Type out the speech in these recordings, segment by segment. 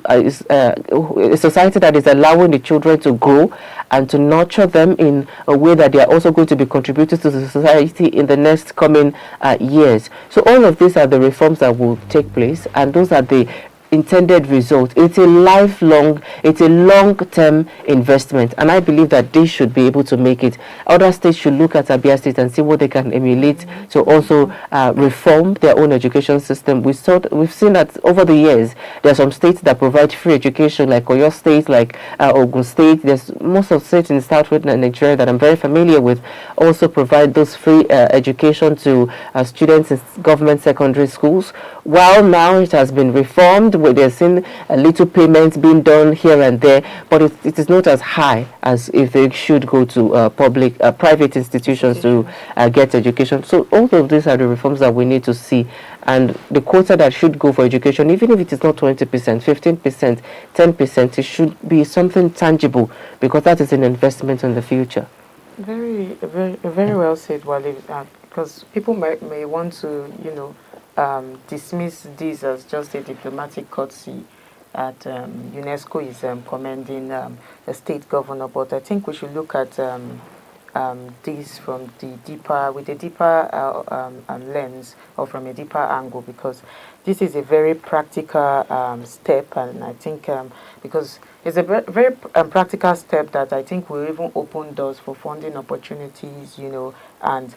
a society that is allowing the children to grow and to nurture them in a way that they are also going to be contributing to the society in the next coming years. So all of these are the reforms that will take place, and those are the intended result. It's a lifelong, it's a long-term investment, and I believe that they should be able to make it. Other states should look at Abia State and see what they can emulate to also reform their own education system. We've seen that over the years there are some states that provide free education, like Oyo State, like Ogun State. There's most of the states in southwestern Nigeria that I'm very familiar with also provide those free education to students in government secondary schools. While now it has been reformed, where they're seeing a little payments being done here and there, but it is not as high as if they should go to private institutions to get education. So all of these are the reforms that we need to see, and the quota that should go for education, even if it is not 20%, 15%, 10%, it should be something tangible, because that is an investment in the future. Very well said, Wale. Because people may want to, dismiss this as just a diplomatic courtesy at UNESCO is commending the state governor, but I think we should look at this from the deeper lens, or from a deeper angle, because this is a very practical step, and I think because it's a very practical step that I think will even open doors for funding opportunities, and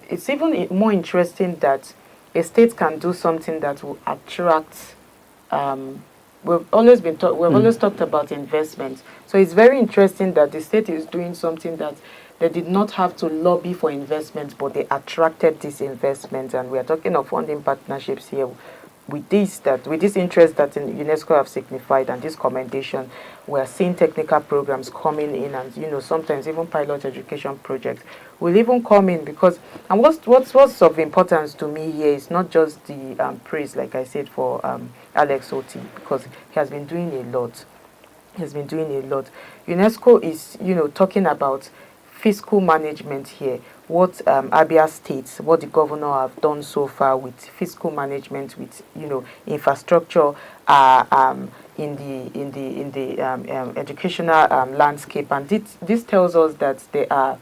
it's even more interesting that a state can do something that will attract. We've always talked about investment, so it's very interesting that the state is doing something that they did not have to lobby for investment, but they attracted this investment, and we are talking of funding partnerships here. With this interest that UNESCO have signified, and this commendation, we are seeing technical programs coming in, and sometimes even pilot education projects will even come in, because, and what's of importance to me here is not just the praise, like I said, for Alex Oti, because he has been doing a lot. UNESCO is talking about fiscal management here. What Abia State, what the governor have done so far with fiscal management, with infrastructure in the educational landscape, and this tells us that they are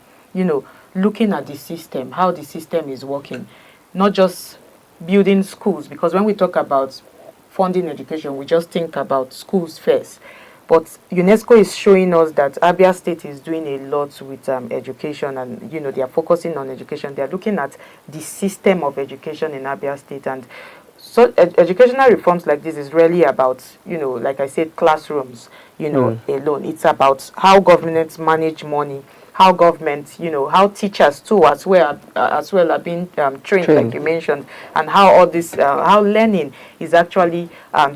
looking at the system, how the system is working, not just building schools, because when we talk about funding education, we just think about schools first. But UNESCO is showing us that Abia State is doing a lot with education, and they are focusing on education. They are looking at the system of education in Abia State, and so educational reforms like this is really about like I said, classrooms alone. It's about how governments manage money, how government how teachers too as well are being trained, like you mentioned, and how all this how learning is actually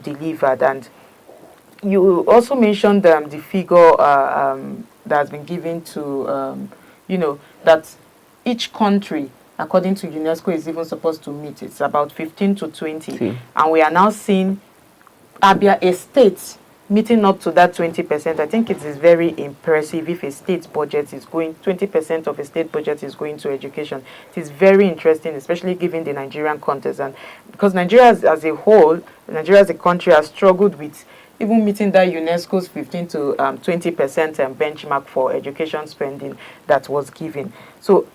delivered. And you also mentioned the figure that has been given to, that each country, according to UNESCO, is even supposed to meet. It's about 15 to 20. And we are now seeing Abia, a state, meeting up to that 20%. I think it is very impressive if a state budget is going, 20% of a state budget is going to education. It is very interesting, especially given the Nigerian context. And because Nigeria as a whole, Nigeria as a country has struggled with even meeting that UNESCO's 15 to 20% benchmark for education spending that was given. So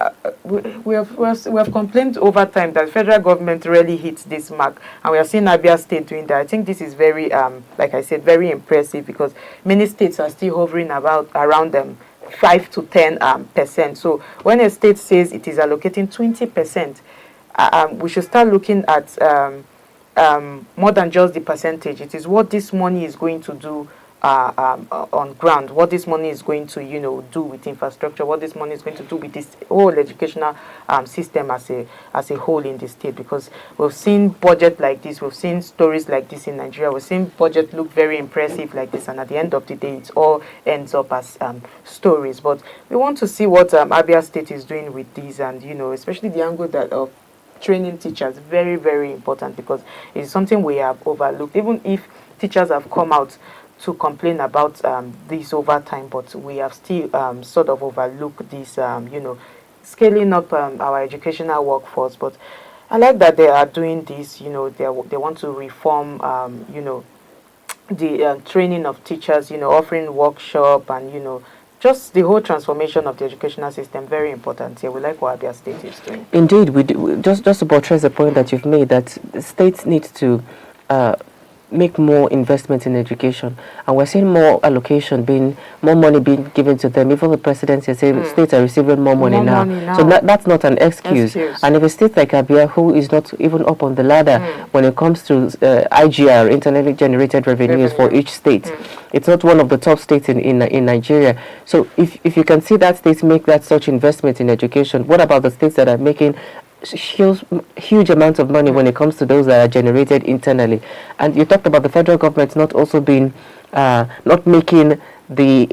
we have complained over time that federal government really hits this mark, and we are seeing Abia State doing that. I think this is very, like I said, very impressive, because many states are still hovering around them 5 to 10%. So when a state says it is allocating 20%, we should start looking at more than just the percentage. It is what this money is going to do on ground, what this money is going to do with infrastructure, what this money is going to do with this whole educational system as a whole in the state. Because we've seen budget like this, we've seen stories like this in Nigeria, we've seen budget look very impressive like this, and at the end of the day it all ends up as stories. But we want to see what Abia State is doing with these, and especially the angle that of training teachers, very, very important, because it's something we have overlooked. Even if teachers have come out to complain about this over time, but we have still sort of overlooked this, scaling up our educational workforce. But I like that they are doing this. They want to reform, the training of teachers, offering workshop and, just the whole transformation of the educational system, very important here. We like what Abia State is doing. Indeed, we do. Just to buttress the point that you've made, that the states need to make more investment in education, and we're seeing more more money being given to them. Even the president is saying states are receiving more money now. So that's not an excuse. And if a state like Abia, who is not even up on the ladder when it comes to IGR, internally generated revenues for each state, it's not one of the top states in Nigeria. So if you can see that states make that such investment in education, what about the states that are making huge amounts of money when it comes to those that are generated internally? And you talked about the federal government not also being not making the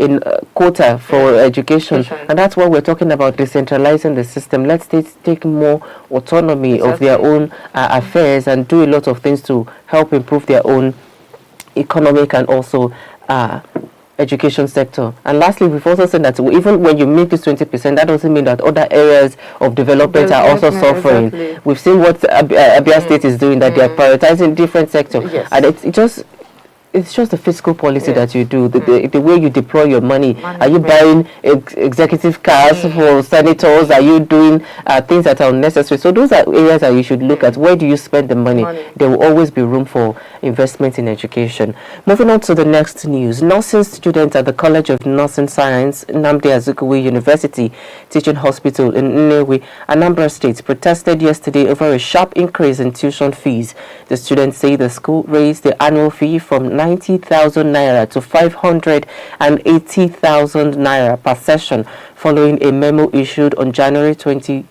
quota for education, and that's what we're talking about, decentralizing the system. Let states take more autonomy of their own affairs and do a lot of things to help improve their own economic and also education sector. And lastly, we've also said that even when you make this 20%, that doesn't mean that other areas of development are also suffering. Exactly. We've seen what Abia State is doing, that they are prioritizing different sectors, and it's just a fiscal policy that you do, the way you deploy your money. Are you buying executive cars for senators? Are you doing things that are unnecessary? So those are areas that you should look at. Where do you spend the money? There will always be room for investment in education. Moving on to the next news. Nursing students at the College of Nursing Science, Nnamdi Azikiwe University Teaching Hospital in NNEWI, Anambra State, protested yesterday over a sharp increase in tuition fees. The students say the school raised the annual fee from 90,000 naira to 580,000 naira per session following a memo issued on January 23.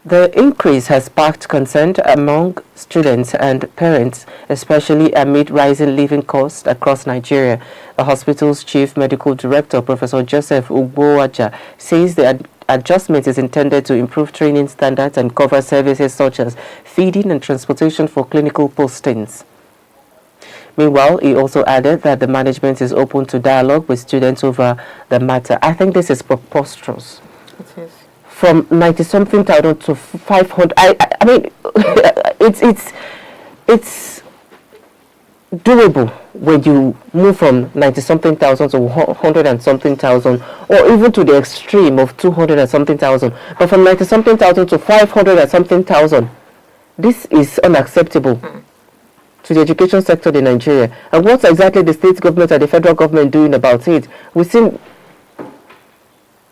The increase has sparked concern among students and parents, especially amid rising living costs across Nigeria. The hospital's chief medical director, Professor Joseph Ugboaja, says the adjustment is intended to improve training standards and cover services such as feeding and transportation for clinical postings. Meanwhile, he also added that the management is open to dialogue with students over the matter. I think this is preposterous. It is. From 90-something thousand to 500. I mean, it's doable when you move from 90-something thousand to 100 and something thousand, or even to the extreme of 200 and something thousand. But from 90-something thousand to 500 and something thousand, this is unacceptable to the education sector in Nigeria. And what's exactly the state government and the federal government doing about it? We've seen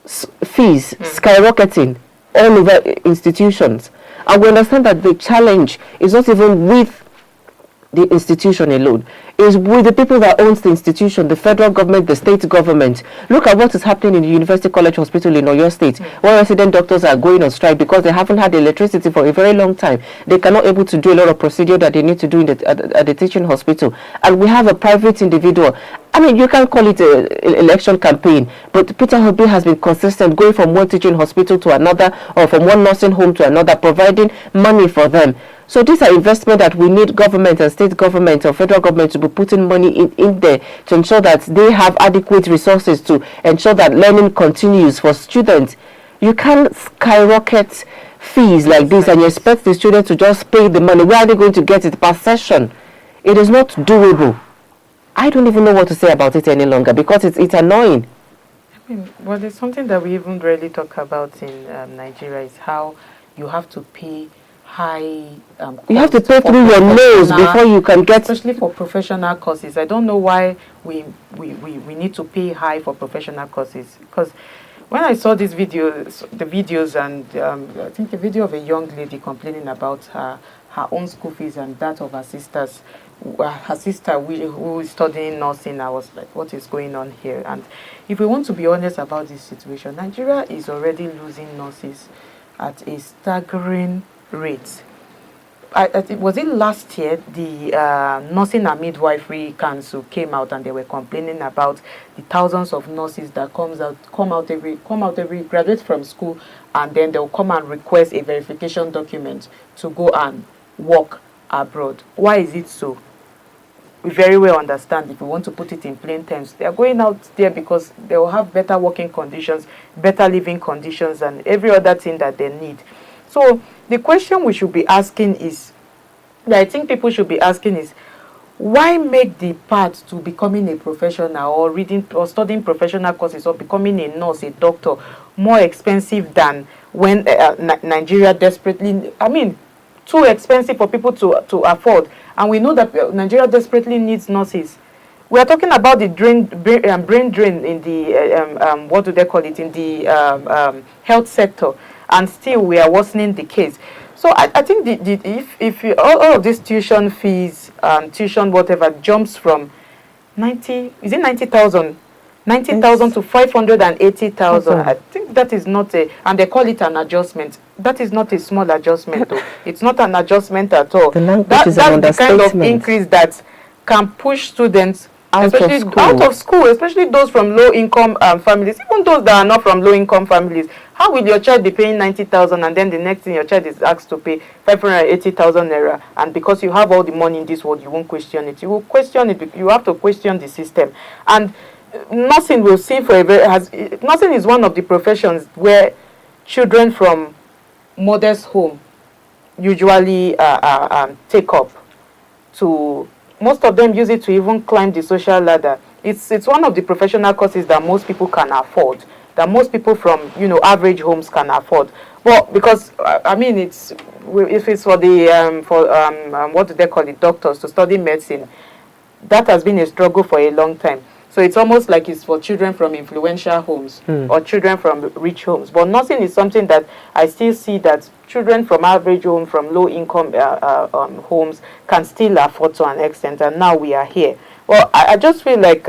fees skyrocketing all over institutions. And we understand that the challenge is not even with the institution alone, is with the people that owns the institution, the federal government, the state government. Look at what is happening in the University College Hospital in Oyo State, where resident doctors are going on strike because they haven't had electricity for a very long time. They cannot able to do a lot of procedure that they need to do in at the teaching hospital. And we have a private individual. I mean, you can call it an election campaign, but Peter Obi has been consistent, going from one teaching hospital to another, or from one nursing home to another, providing money for them. So these are investments that we need government and state government or federal government to be putting money in there to ensure that they have adequate resources to ensure that learning continues for students. You can't skyrocket fees like this and you expect the students to just pay the money. Where are they going to get it per session? It is not doable. I don't even know what to say about it any longer because it's annoying. I mean, well, there's something that we even rarely talk about in Nigeria is how you have to pay high you have to pay through your nose before you can get, especially for professional courses. I don't know why we need to pay high for professional courses, because when I saw these videos, and I think the video of a young lady complaining about her own school fees and that of her sisters, her sister who is studying nursing, I was like, what is going on here? And if we want to be honest about this situation, Nigeria is already losing nurses at a staggering rate. Was it last year the Nursing and Midwifery Council came out and they were complaining about the thousands of nurses that come out every graduate from school, and then they'll come and request a verification document to go and work abroad. Why is it so? We very well understand, if we want to put it in plain terms, they are going out there because they will have better working conditions, better living conditions, and every other thing that they need. So the question we should be asking is, that I think people should be asking is, why make the path to becoming a professional or reading or studying professional courses or becoming a nurse, a doctor, more expensive than when Nigeria desperately, I mean, too expensive for people to afford? And we know that Nigeria desperately needs nurses. We are talking about the brain drain in the, what do they call it, in the health sector, and still we are worsening the case. So I think if all of these tuition fees, tuition whatever, jumps from 90,000 to 580,000, I think that is not a, and they call it an adjustment. That is not a small adjustment though. It's not an adjustment at all. That's the kind of increase that can push students out of school, especially those from low-income families, even those that are not from low-income families. How will your child be paying 90,000 and then the next thing your child is asked to pay 580,000 naira, and because you have all the money in this world, you won't question it? You will question it. You have to question the system. And nursing will see for a very nursing is one of the professions where children from modest home usually take up to. Most of them use it to even climb the social ladder. It's one of the professional courses that most people can afford, that most people from, you know, average homes can afford. Well, because I mean, if it's for the what do they call it, doctors to study medicine, that has been a struggle for a long time. So it's almost like it's for children from influential homes or children from rich homes. But nursing is something that I still see that children from average home, from low-income homes can still afford to an extent, and now we are here. Well, I just feel like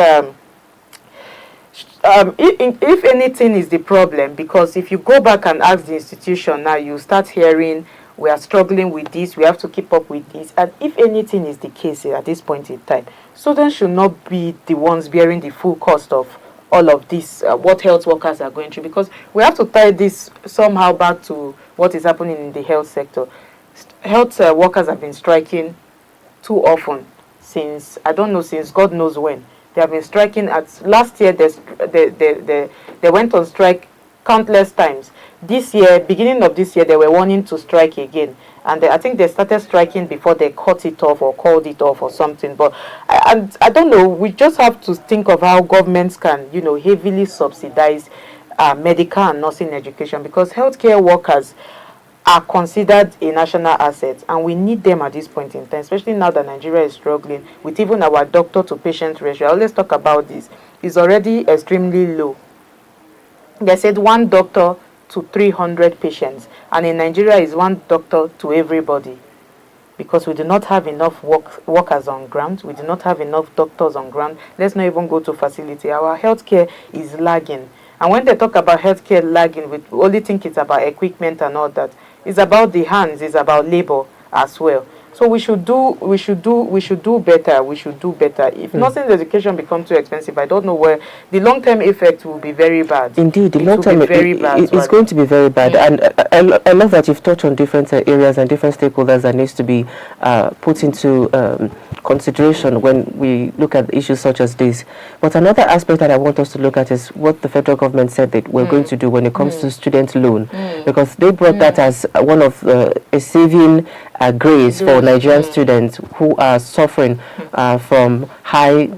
if anything is the problem, because if you go back and ask the institution now, you start hearing, we are struggling with this, we have to keep up with this. And if anything is the case at this point in time, students should not be the ones bearing the full cost of all of this, what health workers are going through, because we have to tie this somehow back to what is happening in the health sector. Health workers have been striking too often since, I don't know, since God knows when. They have been striking. Last year, they went on strike countless times. This year, beginning of this year, they were warning to strike again. And I think they started striking before they cut it off or called it off or something. But I don't know. We just have to think of how governments can, you know, heavily subsidize medical and nursing education, because healthcare workers are considered a national asset, and we need them at this point in time, especially now that Nigeria is struggling with even our doctor-to-patient ratio. I always talk about this. It's already extremely low. They said 1 doctor to 300 patients, and in Nigeria is 1 doctor to everybody, because we do not have enough workers on ground. We do not have enough doctors on ground. Let's not even go to facility. Our healthcare is lagging. And when they talk about healthcare lagging, we only think it's about equipment and all that. It's about the hands, it's about labor as well. So we should do better. We should do better. If nursing education becomes too expensive, I don't know where the long-term effect will be very bad. Indeed, the long-term it's going to be very bad. And I love that you've touched on different areas and different stakeholders that needs to be put into consideration when we look at issues such as this. But another aspect that I want us to look at is what the federal government said that we're going to do when it comes to student loan, because they brought that as one of a saving grace for Nigerian students who are suffering from high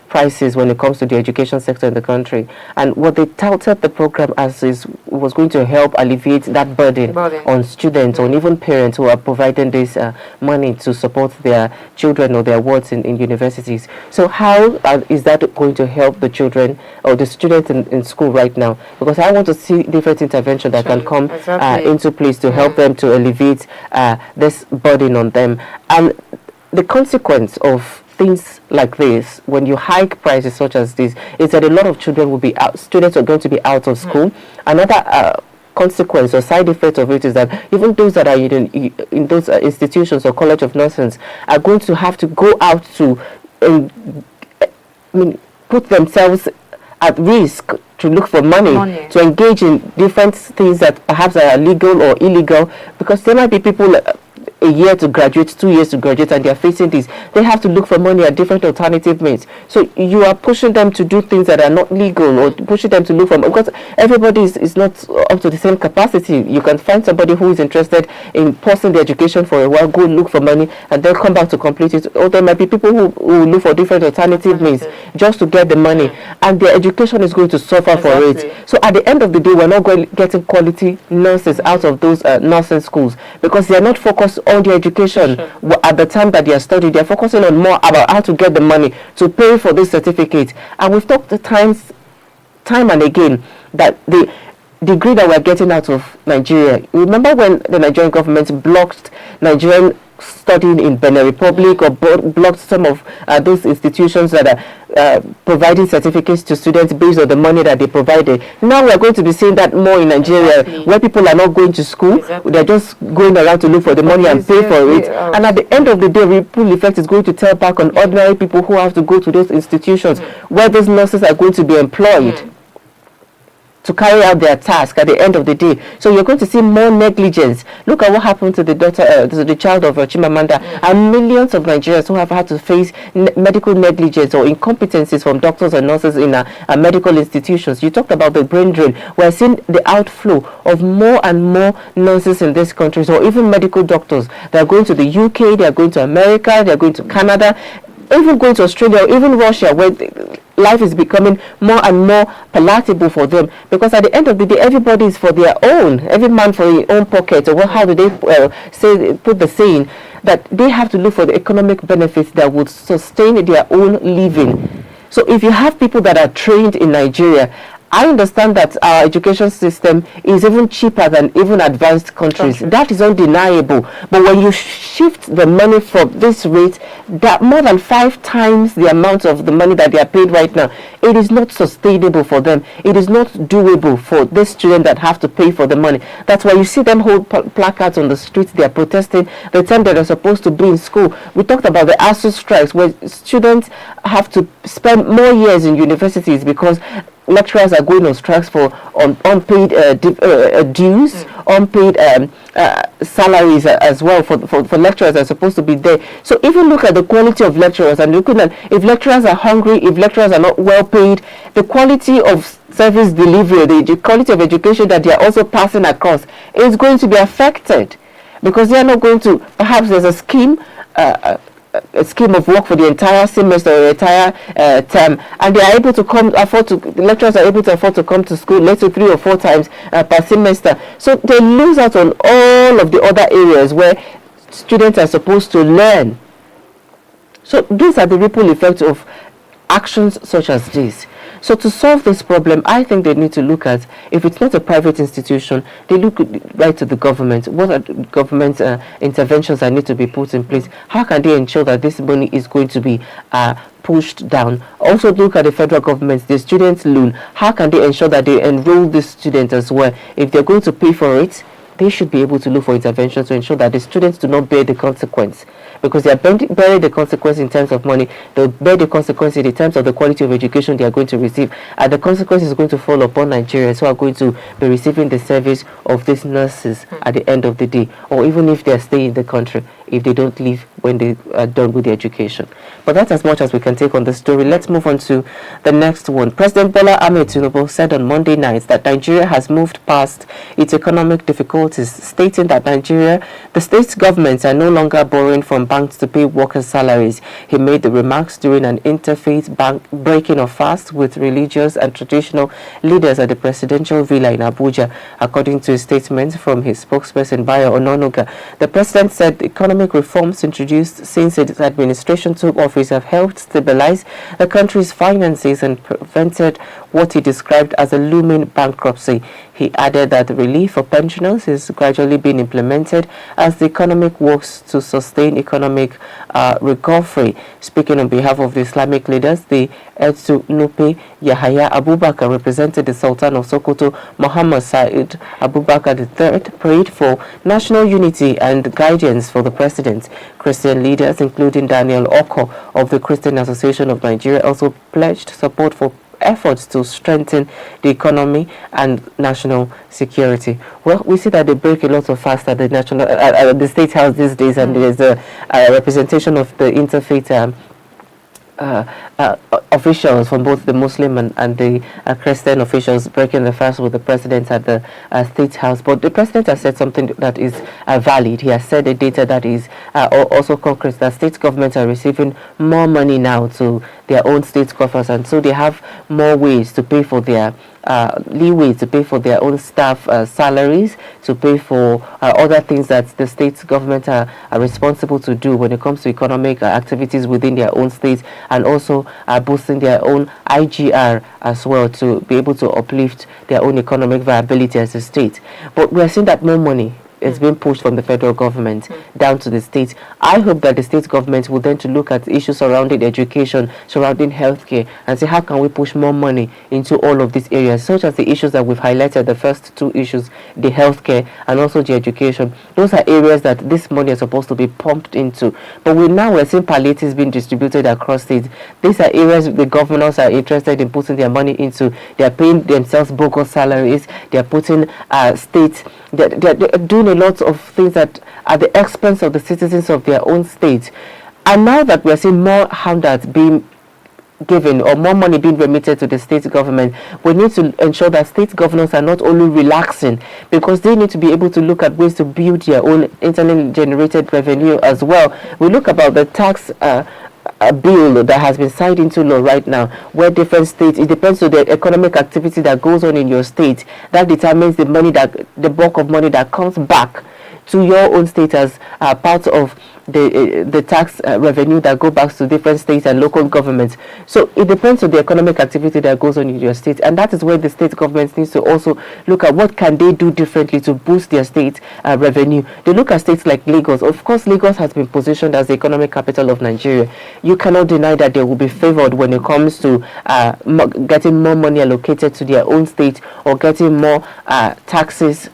prices when it comes to the education sector in the country. And what they touted the program as was going to help alleviate that burden on students or even parents who are providing this money to support their children or their wards in universities. So how is that going to help the children or the students in school right now? Because I want to see different intervention that can come into place to help them to alleviate this burden on them. And the consequence of things like this, when you hike prices such as this, is that a lot of children will be out, students are going to be out of school. Another consequence or side effect of it is that even those that are in those institutions or college of nursing are going to have to go out to put themselves at risk to look for money, to engage in different things that perhaps are legal or illegal, because there might be people a year to graduate, 2 years to graduate, and they are facing this. They have to look for money at different alternative means. So you are pushing them to do things that are not legal, or pushing them to look for, because everybody is not up to the same capacity. You can find somebody who is interested in pausing the education for a while, go look for money, and then come back to complete it. Or there might be people who look for different alternative means just to get the money, and their education is going to suffer for it. So at the end of the day, we're not getting quality nurses out of those nursing schools, because they are not focused on their education at the time that they are studying. They are focusing on more about how to get the money to pay for this certificate. And we've talked time and again that the degree that we're getting out of Nigeria, remember when the Nigerian government blocked Nigerian studying in Benin Republic, or blocked some of those institutions that are providing certificates to students based on the money that they provided. Now we are going to be seeing that more in Nigeria, where people are not going to school, they're just going around to look for the money and pay for it. And at the end of the day, ripple effect is going to tell back on ordinary people who have to go to those institutions where those nurses are going to be employed to carry out their task at the end of the day. So you're going to see more negligence. Look at what happened to the daughter, to the child of Chimamanda, and millions of Nigerians who have had to face medical negligence or incompetencies from doctors and nurses in medical institutions. You talked about the brain drain. We're seeing the outflow of more and more nurses in this country, or even medical doctors. They're going to the UK, they're going to America, they're going to Canada, even going to Australia, or even Russia, where life is becoming more and more palatable for them, because at the end of the day, everybody is for their own, every man for his own pocket, or how do they put the saying, that they have to look for the economic benefits that would sustain their own living. So if you have people that are trained in Nigeria, I understand that our education system is even cheaper than even advanced countries. That is undeniable. But when you shift the money from this rate, that more than 5 times the amount of the money that they are paid right now, it is not sustainable for them. It is not doable for this student that have to pay for the money. That's why you see them hold placards on the streets. They are protesting the time that they're supposed to be in school. We talked about the ASU strikes, where students have to spend more years in universities because lecturers are going on strikes for unpaid dues, unpaid salaries as well for lecturers that are supposed to be there. So even look at the quality of lecturers, and looking at if lecturers are hungry, if lecturers are not well paid, the quality of service delivery, the quality of education that they are also passing across is going to be affected, because they are not going to, perhaps there's a scheme of work for the entire semester or entire term, and they are able to the lecturers are able to afford to come to school, let's say 3 or 4 times per semester. So they lose out on all of the other areas where students are supposed to learn. So these are the ripple effects of actions such as this. So to solve this problem, I think they need to look at, if it's not a private institution, they look right to the government. What are the government interventions that need to be put in place? How can they ensure that this money is going to be pushed down? Also look at the federal government, the student loan. How can they ensure that they enroll the students as well? If they're going to pay for it, they should be able to look for interventions to ensure that the students do not bear the consequence, because they are bearing the consequence in terms of money. They'll bear the consequence in terms of the quality of education they are going to receive, and the consequence is going to fall upon Nigerians who are going to be receiving the service of these nurses at the end of the day, or even if they are staying in the country, if they don't leave when they are done with the education. But that's as much as we can take on the story. Let's move on to the next one. President Bola Ahmed Tinubu said on Monday night that Nigeria has moved past its economic difficulties, stating that the state governments are no longer borrowing from banks to pay workers' salaries. He made the remarks during an interfaith bank breaking of fast with religious and traditional leaders at the presidential villa in Abuja. According to a statement from his spokesperson, Bayo Ononuga, the president said the economic reforms introduced since its administration took office have helped stabilize the country's finances and prevented what he described as a looming bankruptcy. He added that the relief for pensioners is gradually being implemented as the economic works to sustain economic recovery. Speaking on behalf of the Islamic leaders, the Etu Nupe Yahaya Abubakar represented the Sultan of Sokoto, Muhammad Said Abubakar III, prayed for national unity and guidance for the president. Christian leaders, including Daniel Oko of the Christian Association of Nigeria, also pledged support for efforts to strengthen the economy and national security. Well, we see that they break a lot of fast at the the State House these days, and there's a representation of the interfaith officials from both the Muslim and the Christian officials breaking the fast with the president at the State House. But the president has said something that is valid. He has said the data that is also concrete, that state governments are receiving more money now to their own state coffers, and so they have more ways to pay for their leeway to pay for their own staff salaries, to pay for other things that the state government are responsible to do when it comes to economic activities within their own states, and also boosting their own IGR as well to be able to uplift their own economic viability as a state. But we're seeing that more money is being pushed from the federal government down to the states. I hope that the state government will then to look at issues surrounding education, surrounding healthcare, and say how can we push more money into all of these areas, such as the issues that we've highlighted, the first two issues, the healthcare and also the education. Those are areas that this money is supposed to be pumped into. But we're seeing palliatives being distributed across states. These are areas the governors are interested in putting their money into. They are paying themselves bogus salaries. They are putting states. They're doing a lot of things that at the expense of the citizens of their own state. And now that we're seeing more handouts being given or more money being remitted to the state government, we need to ensure that state governors are not only relaxing, because they need to be able to look at ways to build their own internally generated revenue as well. We look about the tax a bill that has been signed into law right now, where different states, it depends on the economic activity that goes on in your state, that determines the bulk of money that comes back to your own state as part of the tax revenue that go back to different states and local governments. So it depends on the economic activity that goes on in your state, and that is where the state government needs to also look at what can they do differently to boost their state revenue. They look at states like Lagos. Of course, Lagos has been positioned as the economic capital of Nigeria. You cannot deny that they will be favored when it comes to getting more money allocated to their own state, or getting more taxes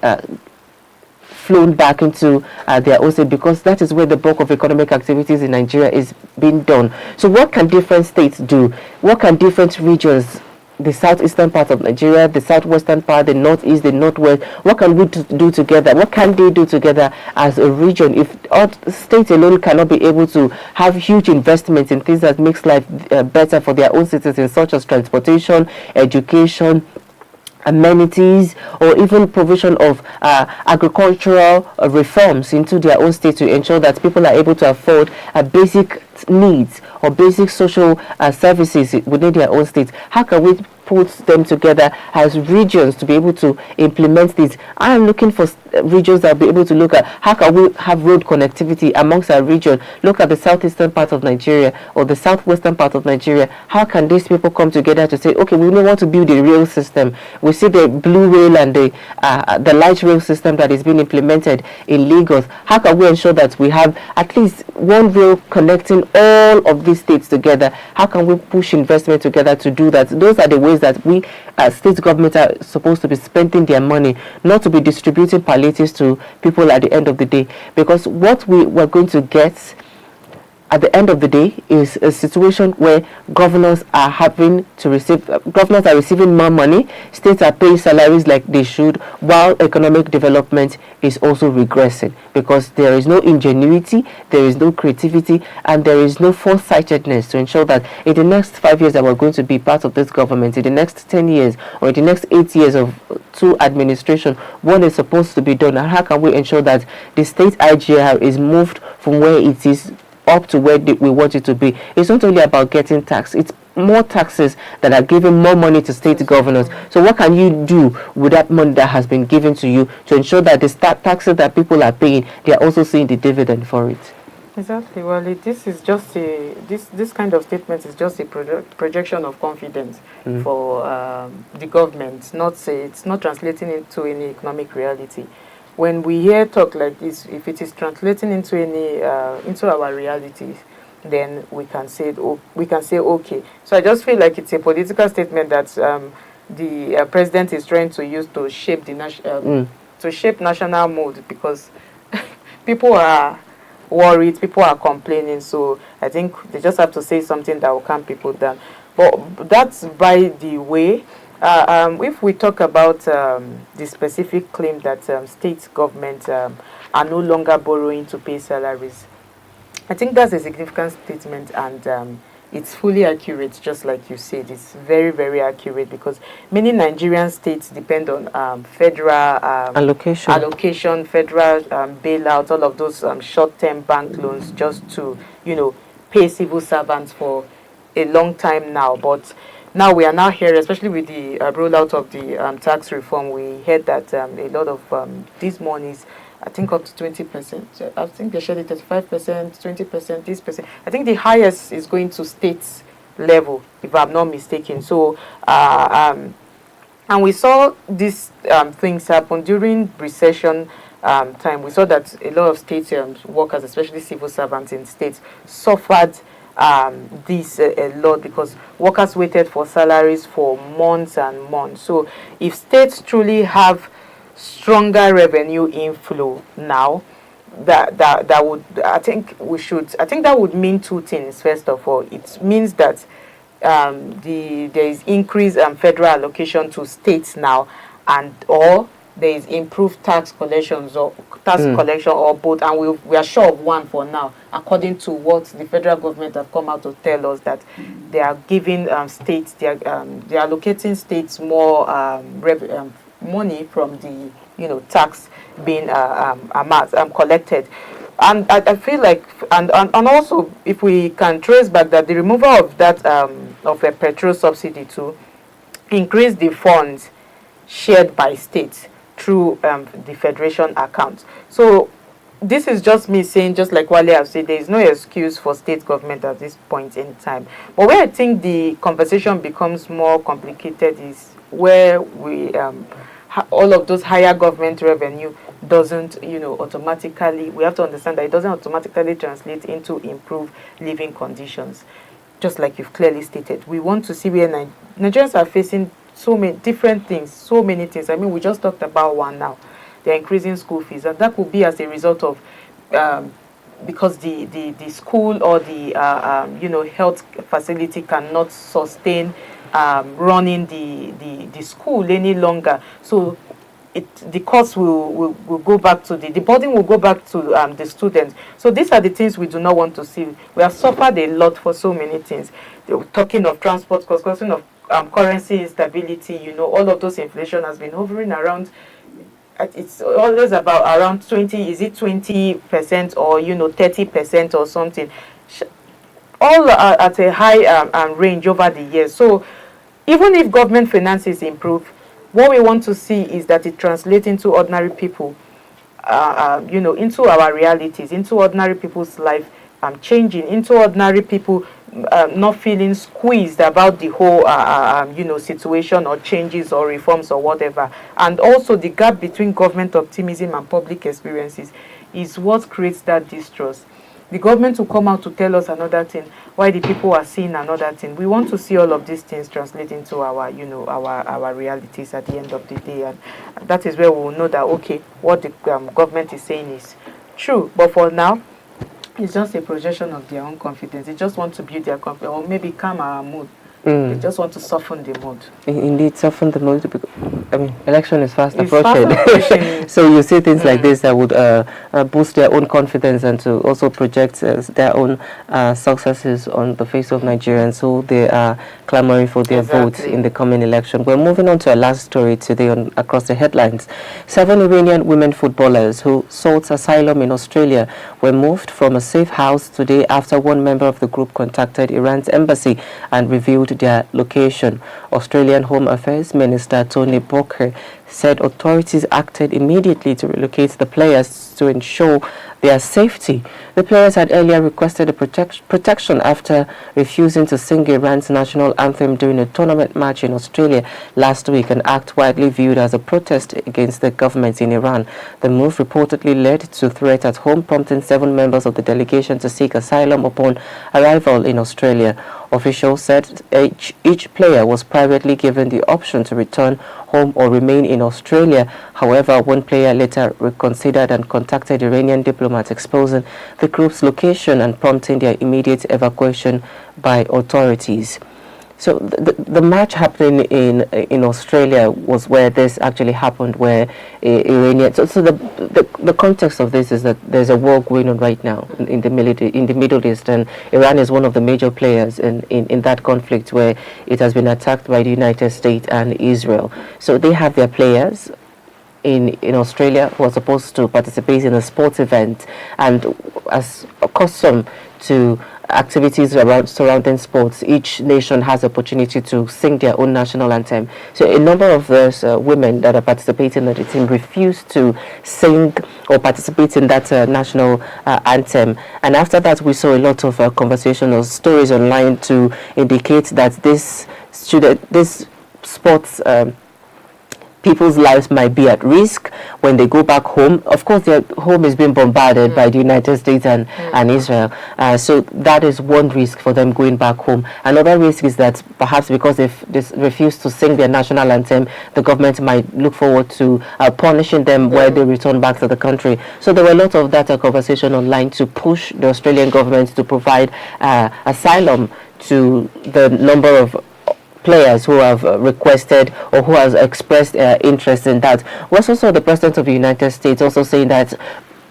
flown back into their own state, because that is where the bulk of economic activities in Nigeria is being done. So what can different states do? What can different regions, the southeastern part of Nigeria, the southwestern part, the northeast, the northwest, what can we do together? What can they do together as a region? If all states alone cannot be able to have huge investments in things that makes life better for their own citizens, such as transportation, education, amenities, or even provision of agricultural reforms into their own state to ensure that people are able to afford basic needs or basic social services within their own state. How can we put them together as regions to be able to implement this? I am looking for regions that will be able to look at how can we have road connectivity amongst our region. Look at the southeastern part of Nigeria or the southwestern part of Nigeria. How can these people come together to say, okay, we don't want to build a rail system. We see the blue rail and the light rail system that is being implemented in Lagos. How can we ensure that we have at least one rail connecting all of these states together? How can we push investment together to do that? Those are the ways that we as state governments are supposed to be spending their money, not to be distributing palliatives to people at the end of the day. Because what we were going to get at the end of the day is a situation where governors are receiving more money, states are paying salaries like they should, while economic development is also regressing, because there is no ingenuity, there is no creativity, and there is no foresightedness to ensure that in the next 5 years that we're going to be part of this government, in the next 10 years or in the next 8 years of two administration, what is supposed to be done, and how can we ensure that the state IGR is moved from where it is up to where we want it to be. It's not only about getting tax, it's more taxes that are giving more money to state governors. So what can you do with that money that has been given to you to ensure that the taxes that people are paying, they are also seeing the dividend for it? Exactly. Well, this is just this kind of statement is just a projection of confidence for the government. It's not translating into any economic reality. When we hear talk like this, if it is translating into into our realities, then we can say okay. So I just feel like it's a political statement that the president is trying to use to shape the national mood, because people are worried, people are complaining. So I think they just have to say something that will calm people down. But that's by the way. If we talk about the specific claim that state governments are no longer borrowing to pay salaries, I think that's a significant statement, and it's fully accurate, just like you said. It's very, very accurate because many Nigerian states depend on federal allocation, federal bailouts, all of those short-term bank loans just to, pay civil servants for a long time now. But now we are now here, especially with the rollout of the tax reform. We heard that a lot of these monies, I think up to 20%. I think they shared it 35%, 20%, this percent. I think the highest is going to state level, if I'm not mistaken. So, and we saw these things happen during recession time. We saw that a lot of state workers, especially civil servants in states, suffered this a lot because workers waited for salaries for months and months. So if states truly have stronger revenue inflow now, that would, I think that would mean two things. First of all, it means that there is increased federal allocation to states now, and or there is improved tax collections or collection, or both, and we are sure of one for now, according to what the federal government have come out to tell us, that they are giving states, they are allocating states more money from the tax being collected. And I feel like, and also, if we can trace back that the removal of that of a petrol subsidy to increase the funds shared by states through the federation account. So this is just me saying, just like Wale have said, there is no excuse for state government at this point in time. But where I think the conversation becomes more complicated is where we all of those higher government revenue doesn't, automatically, we have to understand that it doesn't automatically translate into improved living conditions. Just like you've clearly stated, we want to see where Nigerians are facing so many different things, so many things. I mean, we just talked about one now. They're increasing school fees, and that could be as a result of because the school or the health facility cannot sustain running the school any longer. So the cost will go back to the burden will go back to the students. So these are the things we do not want to see. We have suffered a lot for so many things. Talking of transport costs, talking of currency instability, all of those inflation has been hovering around. It's always about around 20. Is it 20% or 30% or something? All are at a high range over the years. So even if government finances improve, what we want to see is that it translates into ordinary people, into our realities, into ordinary people's life changing, into ordinary people not feeling squeezed about the whole situation or changes or reforms or whatever. And also the gap between government optimism and public experiences is what creates that distrust. The government will come out to tell us another thing, while the people are seeing another thing. We want to see all of these things translate into our our realities at the end of the day, and that is where we will know that okay, what the government is saying is true. But for now, it's just a projection of their own confidence. They just want to build their confidence, or maybe calm our mood. They just want to soften the mood. Indeed, soften the mood. I mean, election is fast approaching. So you see things like this that would boost their own confidence and to also project their own successes on the face of Nigerians. So they are clamoring for their votes in the coming election. We're moving on to our last story today across the headlines. 7 Iranian women footballers who sought asylum in Australia were moved from a safe house today after one member of the group contacted Iran's embassy and revealed their location. Australian Home Affairs Minister Tony Burke said authorities acted immediately to relocate the players to ensure their safety. The players had earlier requested a protection after refusing to sing Iran's national anthem during a tournament match in Australia last week, an act widely viewed as a protest against the government in Iran. The move reportedly led to threat at home, prompting 7 members of the delegation to seek asylum upon arrival in Australia. Officials said each player was privately given the option to return home or remain in Australia. However, one player later reconsidered and contacted Iranian diplomats, exposing the group's location and prompting their immediate evacuation by authorities. So the match happening in Australia was where this actually happened, where Iranian. So the context of this is that there's a war going on right now in the Middle East, and Iran is one of the major players in that conflict, where it has been attacked by the United States and Israel. So they have their players in Australia who are supposed to participate in a sports event, and as accustomed to activities surrounding sports, each nation has opportunity to sing their own national anthem. So a number of those women that are participating in the team refused to sing or participate in that national anthem. And after that, we saw a lot of conversational stories online to indicate that this sports people's lives might be at risk when they go back home. Of course, their home is being bombarded by the United States and Israel. So that is one risk for them going back home. Another risk is that perhaps because they refuse to sing their national anthem, the government might look forward to punishing them where they return back to the country. So there were a lot of that conversation online to push the Australian government to provide asylum to the number of players who have requested or who has expressed interest in that. Was also the President of the United States also saying that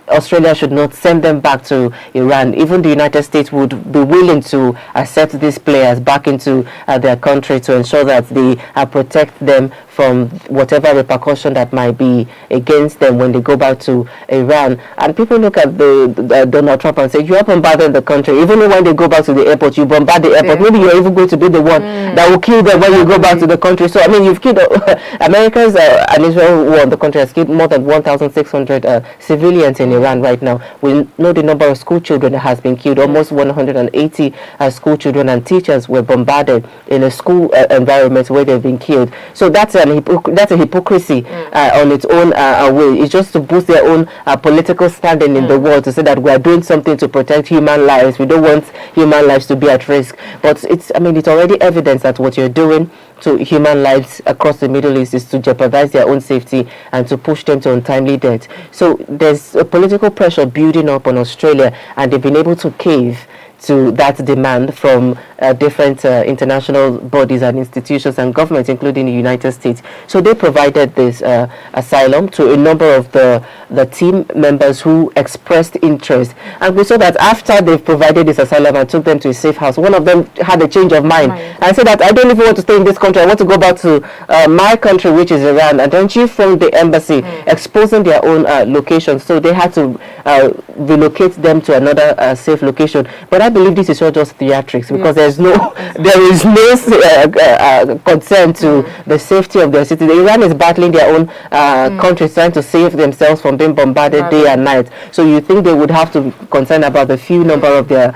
Australia should not send them back to Iran. Even the United States would be willing to accept these players back into their country to ensure that they protect them from whatever repercussion that might be against them when they go back to Iran. And people look at the Donald Trump and say, you are bombarding the country. Even when they go back to the airport, you bombard the airport. Maybe you're even going to be the one that will kill them when you go back to the country. So, I mean, you've killed Americans and Israel war on the country has killed more than 1,600 civilians in Iran right now. We know the number of school children that has been killed. Almost 180 school children and teachers were bombarded in a school environment where they've been killed. So that's a hypocrisy on its own way. It's just to boost their own political standing in the world, to say that we are doing something to protect human lives. We don't want human lives to be at risk. But it's already evidence that what you're doing to human lives across the Middle East is to jeopardize their own safety and to push them to untimely death. So there's a political pressure building up on Australia, and they've been able to cave to that demand from different international bodies and institutions and governments, including the United States. So they provided this asylum to a number of the team members who expressed interest. And we saw that after they've provided this asylum and took them to a safe house, one of them had a change of mind and said that I don't even want to stay in this country. I want to go back to my country, which is Iran. And then she phoned the embassy, exposing their own location. So they had to relocate them to another safe location. But I believe this is not just theatrics, because there is no concern to the safety of their citizens. Iran is battling their own countries, trying to save themselves from being bombarded day and night. So you think they would have to concern about the few number of their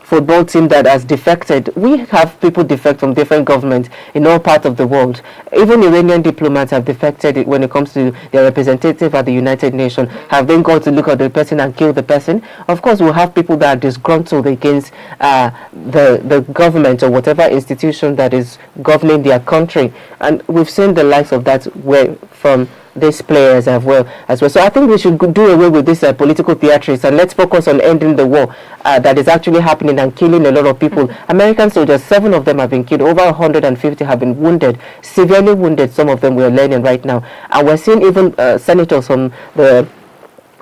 football team that has defected? We have people defect from different governments in all parts of the world. Even Iranian diplomats have defected when it comes to their representative at the United Nations. Have they gone to look at the person and kill the person? Of course, we'll have people that are disgruntled against the government or whatever institution that is governing their country. And we've seen the likes of that from these players as well. So I think we should do away with this political theatrics, and let's focus on ending the war that is actually happening and killing a lot of people. American soldiers, 7 of them have been killed. Over 150 have been wounded, severely wounded. Some of them we're learning right now. And we're seeing even senators from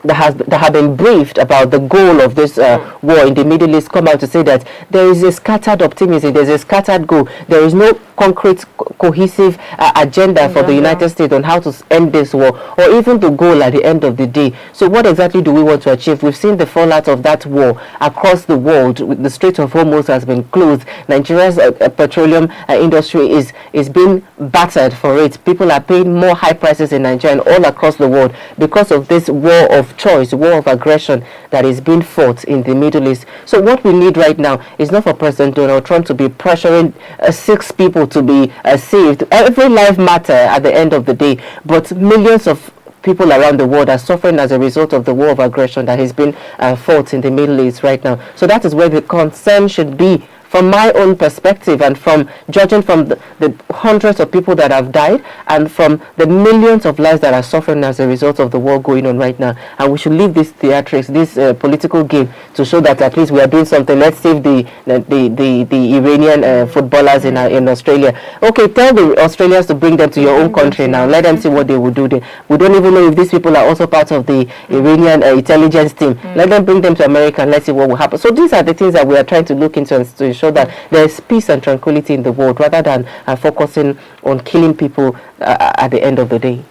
that have been briefed about the goal of this war in the Middle East come out to say that there is a scattered optimism, there's a scattered goal. There is no concrete, cohesive agenda for the United States on how to end this war, or even the goal at the end of the day. So what exactly do we want to achieve? We've seen the fallout of that war across the world. The Strait of Hormuz has been closed. Nigeria's petroleum industry is being battered for it. People are paying more high prices in Nigeria and all across the world because of this war of choice, war of aggression that is being fought in the Middle East. So what we need right now is not for President Donald Trump to be pressuring 6 people to be saved. Every life matters at the end of the day, but millions of people around the world are suffering as a result of the war of aggression that has been fought in the Middle East right now. So that is where the concern should be from my own perspective and from judging from the hundreds of people that have died and from the millions of lives that are suffering as a result of the war going on right now, and we should leave this theatrics, this political game, to show that at least we are doing something. Let's save the Iranian footballers in Australia. Okay, tell the Australians to bring them to your own country now. Let them see what they will do there. We don't even know if these people are also part of the Iranian intelligence team. Let them bring them to America and let's see what will happen. So these are the things that we are trying to look into to ensure that there is peace and tranquility in the world, rather than focusing on killing people at the end of the day.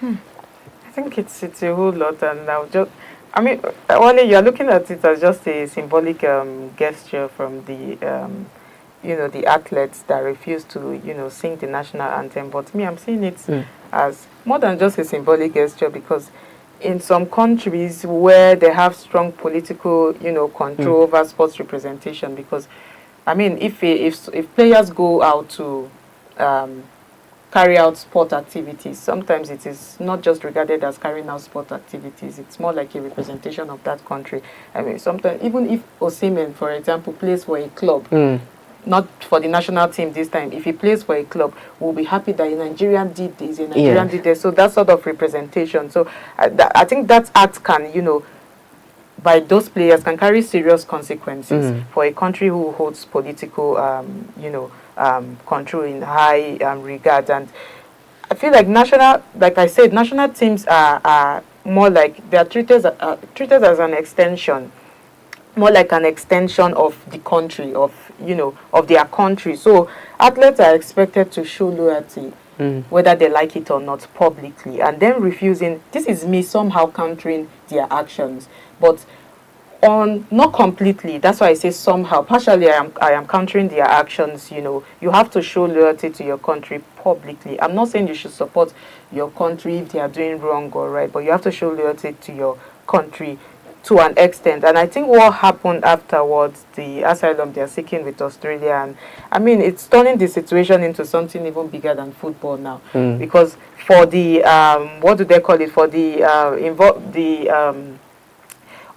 I think it's a whole lot, and Wale, you're looking at it as just a symbolic gesture from the the athletes that refuse to sing the national anthem. But me, I'm seeing it as more than just a symbolic gesture, because in some countries where they have strong political control over sports representation, because if players go out to carry out sport activities, sometimes it is not just regarded as carrying out sport activities, it's more like a representation of that country. Sometimes even if Osimhen, for example, plays for a club, not for the national team this time, if he plays for a club, we'll be happy that a Nigerian did this, a Nigerian did this. So that sort of representation. So I think that act can, by those players, can carry serious consequences for a country who holds political, control in high regard. And I feel like national teams are more like, they are treated as an extension, more like an extension of the country, of their country. So athletes are expected to show loyalty, whether they like it or not, publicly, and then refusing. This is me somehow countering their actions, but not completely. That's why I say somehow. Partially, I am countering their actions. You have to show loyalty to your country publicly. I'm not saying you should support your country if they are doing wrong or right, but you have to show loyalty to your country to an extent. And I think what happened afterwards, the asylum they are seeking with Australia, and it's turning the situation into something even bigger than football now, because for the what do they call it, for the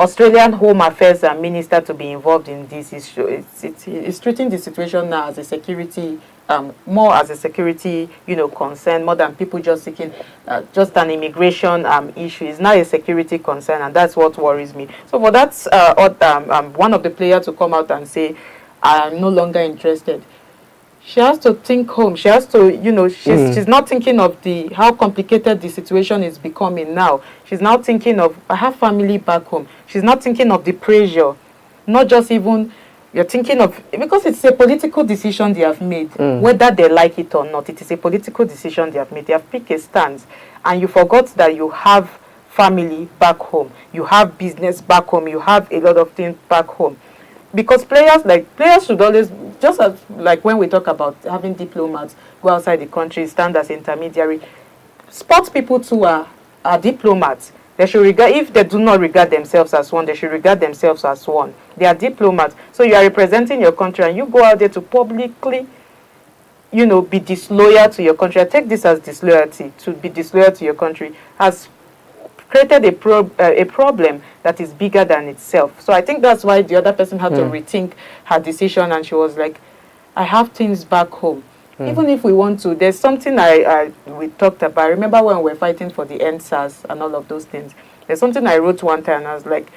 Australian Home Affairs Minister to be involved in this issue, it's treating the situation now as a security, more as a security, concern, more than people just seeking just an immigration issue. It's now a security concern, and that's what worries me. So for that, one of the players to come out and say, "I'm no longer interested," she has to think home. She has to, she's not thinking of how complicated the situation is becoming now. She's now thinking of, I have family back home. She's not thinking of the pressure, not just even, you're thinking of, because it's a political decision they have made, whether they like it or not. It is a political decision they have made. They have picked a stance, and you forgot that you have family back home. You have business back home. You have a lot of things back home. Because players should always, just as like when we talk about having diplomats go outside the country, stand as intermediary, sports people too are diplomats. They should regard, if they do not regard themselves as one, they should regard themselves as one. They are diplomats. So you are representing your country, and you go out there to publicly, be disloyal to your country. I take this as disloyalty. To be disloyal to your country has created a problem that is bigger than itself. So I think that's why the other person had to rethink her decision, and she was like, I have things back home. Even if we want to, there's something we talked about. I remember when we were fighting for the NSAS and all of those things. There's something I wrote one time, and I was like,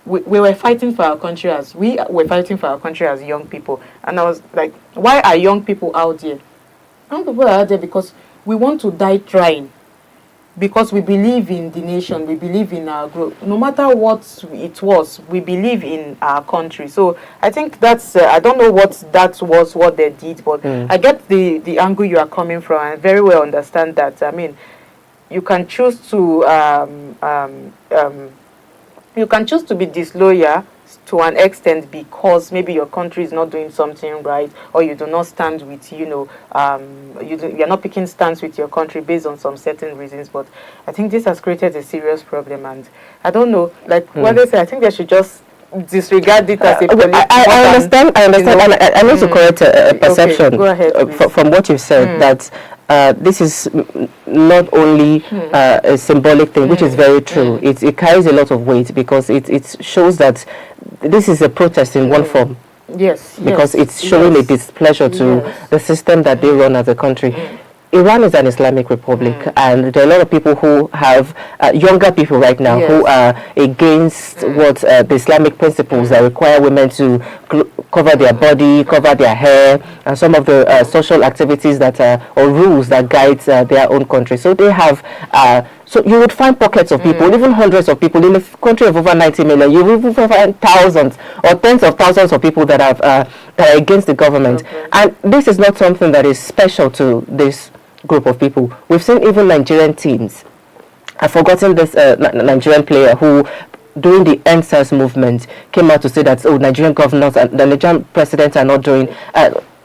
we were fighting for our country as young people. And I was like, why are young people out there? Young people are out there because we want to die trying. Because we believe in the nation, we believe in our growth. No matter what it was, we believe in our country. So I think that's, I don't know what that was, what they did, but I get the angle you are coming from, and very well understand that. You can choose to be disloyal to an extent because maybe your country is not doing something right, or you do not stand with, you're not picking stance with your country based on some certain reasons. But I think this has created a serious problem, and I don't know, like what they say, I think they should just disregard it as a political. I understand, and I need to correct a perception. Okay, go ahead, from what you've said, that this is not only a symbolic thing, which is very true. It carries a lot of weight because it shows that this is a protest in one form. Yes, because yes, it's showing a yes, displeasure to yes. the system that they run as a country. Iran is an Islamic republic, and there are a lot of people who have younger people right now who Yes. are against what the Islamic principles that require women to cover their body, cover their hair, and some of the social activities that or rules that guide their own country. So they have. So you would find pockets of people, even hundreds of people in a country of over 90 million. You will find thousands or tens of thousands of people that have that are against the government, and this is not something that is special to this group of people. We've seen even Nigerian teams. I've forgotten this Nigerian player who, during the NSAS movement, came out to say that Nigerian governors and the Nigerian president are not doing.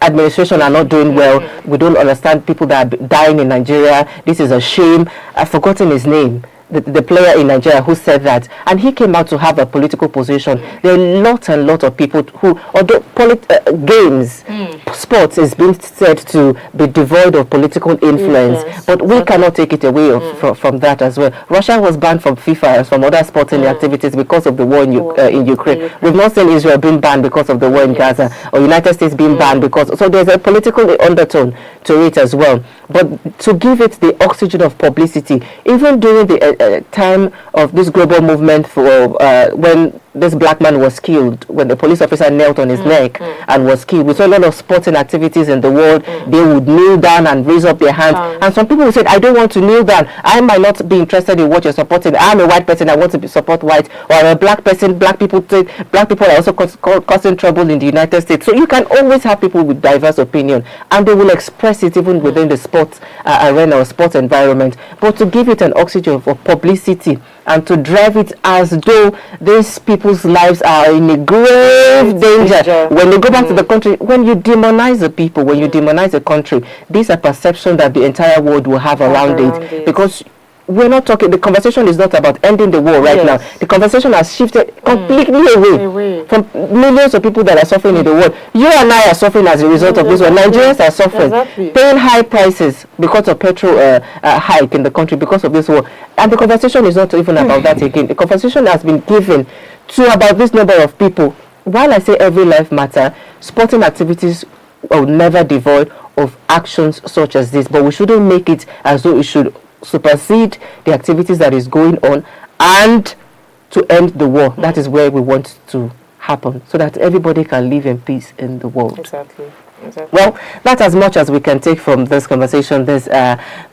Administration are not doing well. We don't understand people that are dying in Nigeria. This is a shame. I've forgotten his name. The player in Nigeria who said that, and he came out to have a political position. There are lots and lots of people who, although games, sports is being said to be devoid of political influence, but we cannot take it away from that as well. Russia was banned from FIFA and from other sporting activities because of the war in Ukraine. We've not seen Israel being banned because of the war in Gaza, or United States being banned because. So there's a political undertone to it as well. But to give it the oxygen of publicity, even during the time of this global movement for when this black man was killed, when the police officer knelt on his neck and was killed, we saw a lot of sporting activities in the world. They would kneel down and raise up their hands, and some people said, I don't want to kneel down, I might not be interested in what you're supporting. I'm a white person, I want to support white, or I'm a black person. Black people are also causing trouble in the United States. So you can always have people with diverse opinion, and they will express it even within the sports arena or sports environment. But to give it an oxygen of publicity and to drive it as though these people's lives are in a grave danger when they go back to the country. When you demonize the people, when you demonize the country, these are perceptions that the entire world will have around it, because we're not talking, the conversation is not about ending the war right now. The conversation has shifted completely away from millions of people that are suffering in the world. You and I are suffering as a result of this war. Nigerians are suffering, paying high prices because of petrol hike in the country because of this war. And the conversation is not even about that again. The conversation has been given to about this number of people. While I say every life matter, sporting activities are never devoid of actions such as this, but we shouldn't make it as though it should supersede the activities that is going on and to end the war. That is where we want to happen, so that everybody can live in peace in the world. Exactly. Well, that's as much as we can take from this conversation this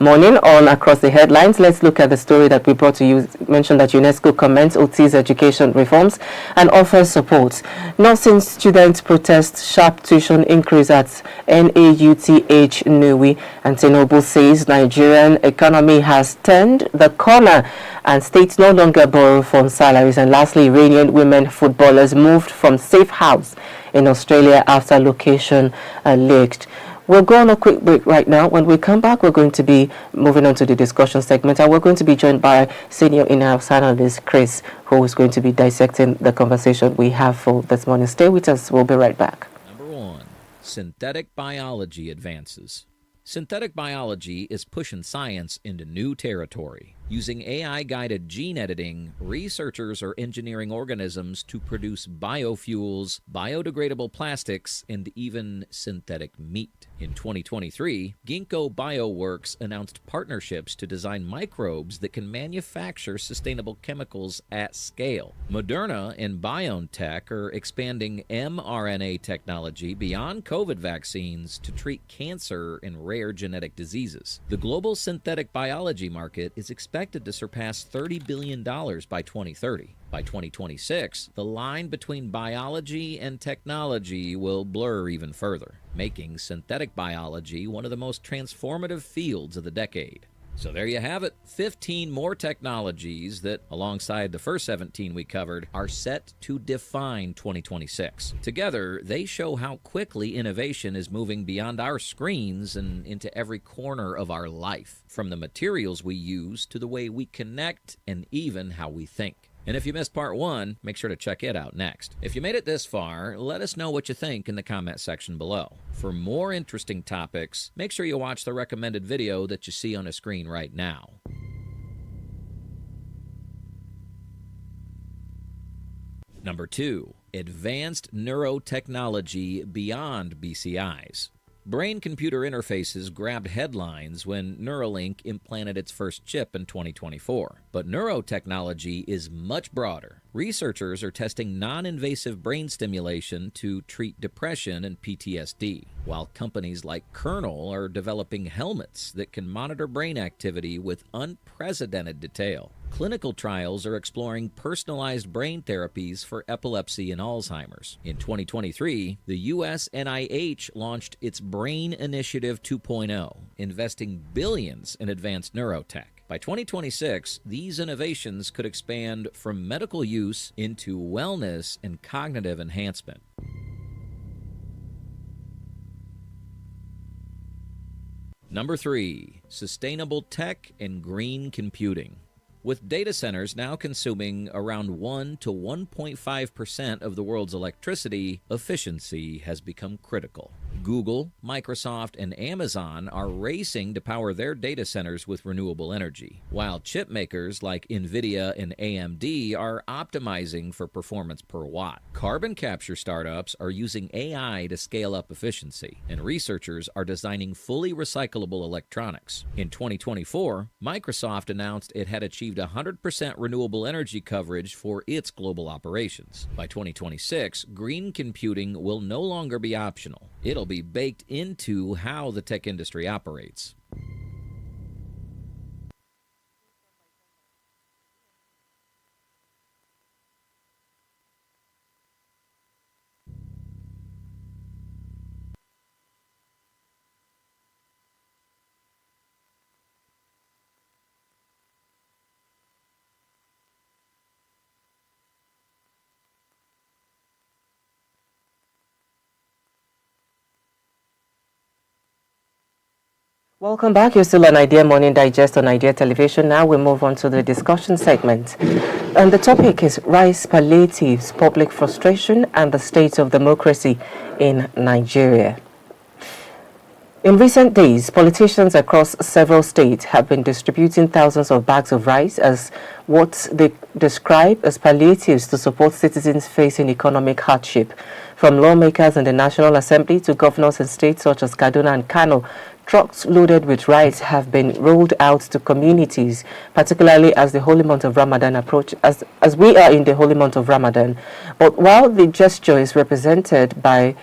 morning on Across the Headlines. Let's look at the story that we brought to you. Mentioned that UNESCO commends OTTI'S education reforms and offers support. Not since students protest sharp tuition increase at NAUTH NIGERIAN, and Tinubu says Nigerian economy has turned the corner and states no longer borrow from salaries. And lastly, Iranian women footballers moved from safe house in Australia after location leaked. We'll go on a quick break right now. When we come back, we're going to be moving on to the discussion segment, and we're going to be joined by senior in-house analyst Chris, who is going to be dissecting the conversation we have for this morning. Stay with us. We'll be right back. Number 1, synthetic biology advances. Synthetic biology is pushing science into new territory. Using AI-guided gene editing, researchers are engineering organisms to produce biofuels, biodegradable plastics, and even synthetic meat. In 2023, Ginkgo Bioworks announced partnerships to design microbes that can manufacture sustainable chemicals at scale. Moderna and BioNTech are expanding mRNA technology beyond COVID vaccines to treat cancer and rare genetic diseases. The global synthetic biology market is expected to surpass $30 billion by 2030. By 2026, the line between biology and technology will blur even further, making synthetic biology one of the most transformative fields of the decade. So there you have it, 15 more technologies that, alongside the first 17 we covered, are set to define 2026. Together, they show how quickly innovation is moving beyond our screens and into every corner of our life, from the materials we use to the way we connect and even how we think. And if you missed part 1, make sure to check it out next. If you made it this far, let us know what you think in the comment section below. For more interesting topics, make sure you watch the recommended video that you see on the screen right now. Number 2, advanced neurotechnology beyond BCIs. Brain-computer interfaces grabbed headlines when Neuralink implanted its first chip in 2024. But neurotechnology is much broader. Researchers are testing non-invasive brain stimulation to treat depression and PTSD, while companies like Kernel are developing helmets that can monitor brain activity with unprecedented detail. Clinical trials are exploring personalized brain therapies for epilepsy and Alzheimer's. In 2023, the U.S. NIH launched its Brain Initiative 2.0, investing billions in advanced neurotech. By 2026, these innovations could expand from medical use into wellness and cognitive enhancement. Number 3, sustainable tech and green computing. With data centers now consuming around 1 to 1.5% of the world's electricity, efficiency has become critical. Google, Microsoft, and Amazon are racing to power their data centers with renewable energy, while chip makers like NVIDIA and AMD are optimizing for performance per watt. Carbon capture startups are using AI to scale up efficiency, and researchers are designing fully recyclable electronics. In 2024, Microsoft announced it had achieved 100% renewable energy coverage for its global operations. By 2026, green computing will no longer be optional. It'll be baked into how the tech industry operates. Welcome back. You're still on Idea Morning Digest on Idea Television. Now we move on to the discussion segment. And the topic is rice palliatives, public frustration, and the state of democracy in Nigeria. In recent days, politicians across several states have been distributing thousands of bags of rice as what they describe as palliatives to support citizens facing economic hardship. From lawmakers in the National Assembly to governors in states such as Kaduna and Kano, trucks loaded with rice have been rolled out to communities, particularly as the holy month of Ramadan approaches, as we are in the holy month of Ramadan. But while the gesture is represented by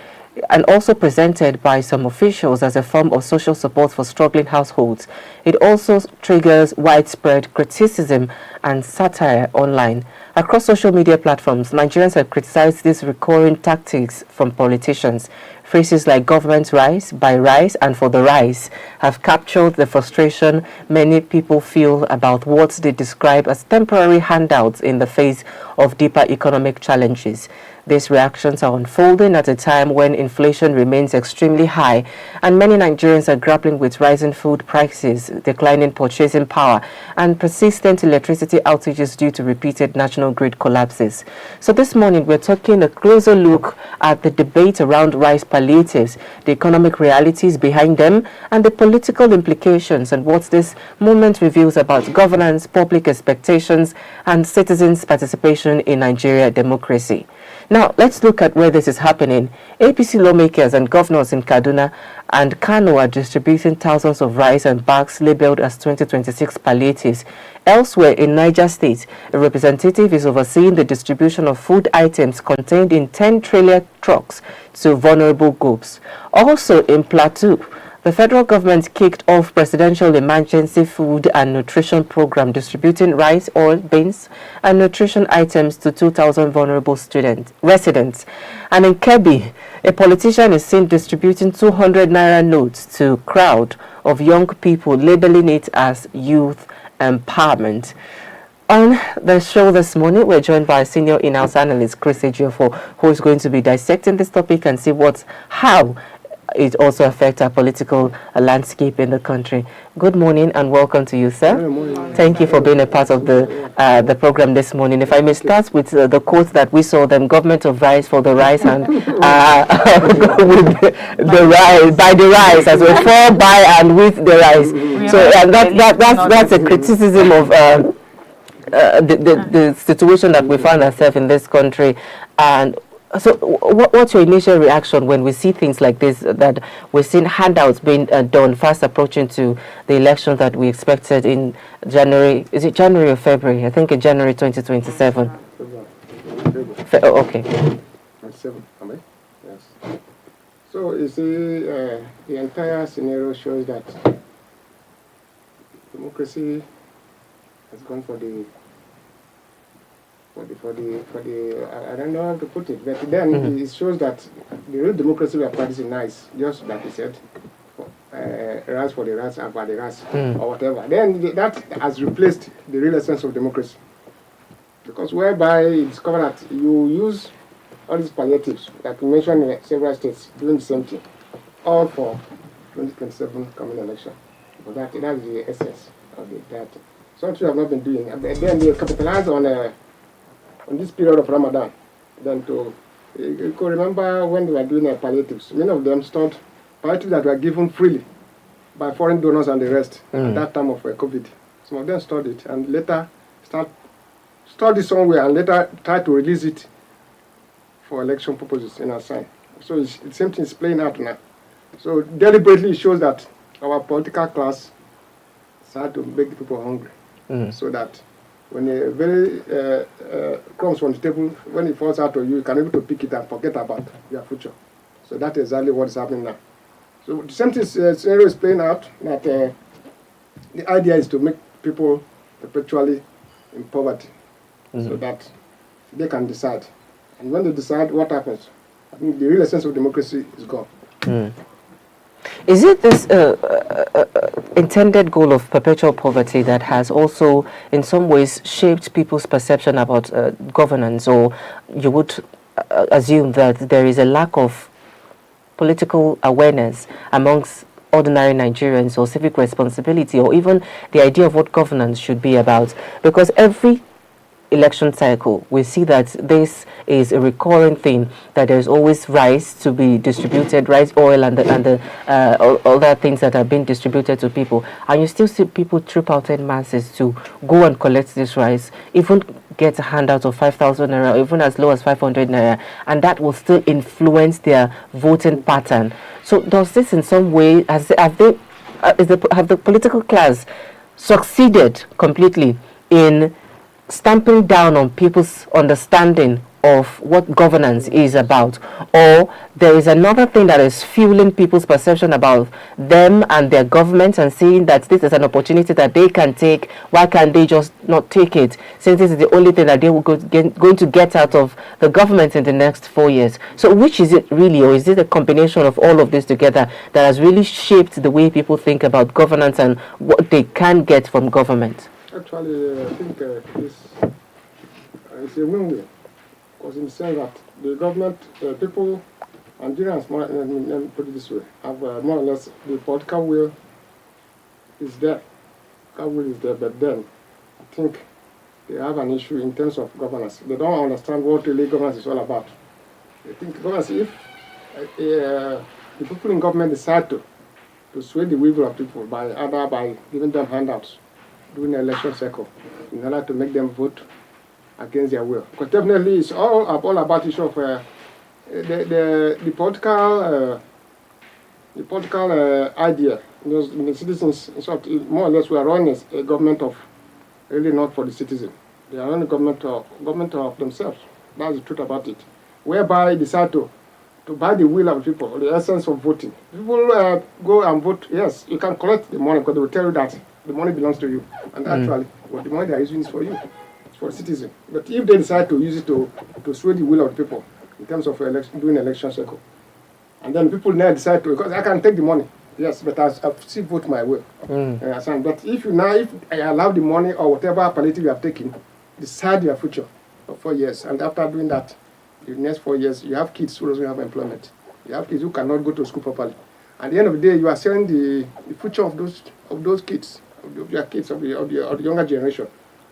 and also presented by some officials as a form of social support for struggling households, it also triggers widespread criticism and satire online. Across social media platforms, Nigerians have criticized these recurring tactics from politicians. Phrases like government rice, buy rice, and for the rice have captured the frustration many people feel about what they describe as temporary handouts in the face of deeper economic challenges. These reactions are unfolding at a time when inflation remains extremely high and many Nigerians are grappling with rising food prices, declining purchasing power, and persistent electricity outages due to repeated national grid collapses. So this morning we're taking a closer look at the debate around rice palliatives, the economic realities behind them, and the political implications and what this movement reveals about governance, public expectations, and citizens' participation in Nigeria democracy. Now, let's look at where this is happening. APC lawmakers and governors in Kaduna and Kano are distributing thousands of rice and bags labeled as 2026 palliatives. Elsewhere in Niger State, a representative is overseeing the distribution of food items contained in 10-trailer trucks to vulnerable groups. Also in Plateau, the federal government kicked off Presidential Emergency Food and Nutrition Program, distributing rice, oil, beans, and nutrition items to 2,000 vulnerable residents. And in Kebbi, a politician is seen distributing 200 naira notes to a crowd of young people, labeling it as youth empowerment. On the show this morning, we're joined by senior in-house analyst Chris Ejiofor, who is going to be dissecting this topic and see how it also affects our political landscape in the country. Good morning and welcome to you, sir. Good morning. Thank you for being a part of the program this morning. If I may start with the quote that we saw, them government of rice for the rice and with the rice, by the rice, as well, for, by, and with the rice. So that's a criticism of the situation that we find ourselves in this country. And So, what's your initial reaction when we see things like this, that we're seeing handouts being done fast approaching to the election that we expected in January? Is it January or February? I think in January 2027. Oh, okay. 27, am I? Yes. So you see, the entire scenario shows that democracy has gone for the I don't know how to put it, but then it shows that the real democracy we are practicing now is just like you said, rights for the rights and for the rights or whatever. Then that has replaced the real essence of democracy, because whereby it's discovered that you use all these palliatives, like you mentioned in several states, doing the same thing, all for 2027 coming election. But that's the essence of the entire thing. Something we have not been doing. And then they capitalize on this period of Ramadan. Then you could remember when they were doing palliatives, many of them stored palliatives that were given freely by foreign donors and the rest at that time of COVID. Some of them stored it and later stored it somewhere and later tried to release it for election purposes in our sign. So the same thing is playing out now. So deliberately it shows that our political class started to make the people hungry, so that when a very comes from the table, when it falls out of you, you can be able to pick it and forget about your future. So that's exactly what is happening now. So the same thing scenario is playing out, that the idea is to make people perpetually in poverty, so that they can decide. And when they decide, what happens? I think the real essence of democracy is gone. Is it this intended goal of perpetual poverty that has also, in some ways, shaped people's perception about governance, or you would assume that there is a lack of political awareness amongst ordinary Nigerians, or civic responsibility, or even the idea of what governance should be about? Because every election cycle, we see that this is a recurring thing, that there's always rice to be distributed, rice, oil, and the other things that are being distributed to people, and you still see people troop out in masses to go and collect this rice, even get a handout of 5,000 naira, even as low as 500 naira, and that will still influence their voting pattern. So does this in some way, have the political class succeeded completely in stamping down on people's understanding of what governance is about, or there is another thing that is fueling people's perception about them and their government, and seeing that this is an opportunity that they can take? Why can't they just not take it, since this is the only thing that they will going to get out of the government in the next 4 years? So which is it really, or is it a combination of all of this together that has really shaped the way people think about governance and what they can get from government? Actually, I think it's a win-win, because in the sense that the government, people, Nigerians, let me put it this way, have more or less the political will is there. Political will is there, but then I think they have an issue in terms of governance. They don't understand what really governance is all about. They think governance, if the people in government decide to sway the will of people by giving them handouts, doing an election cycle, in order to make them vote against their will. Because definitely it's all about issue of the political idea. The citizens, in short, more or less, we are running a government of really not for the citizen. They are running a government of themselves. That's the truth about it. Whereby they decide to buy the will of people, the essence of voting. People go and vote. Yes, you can collect the money, because they will tell you that the money belongs to you, and actually, what the money they are using is for you. For citizens. But if they decide to use it to sway the will of the people in terms of doing election cycle, and then people now decide to, because I can take the money, yes, but I still vote my will. But if I allow the money or whatever palliative you have taken, decide your future for 4 years, and after doing that, the next 4 years, you have kids who doesn't have employment. You have kids who cannot go to school properly. At the end of the day, you are selling the future of those kids, of your kids, of the younger generation.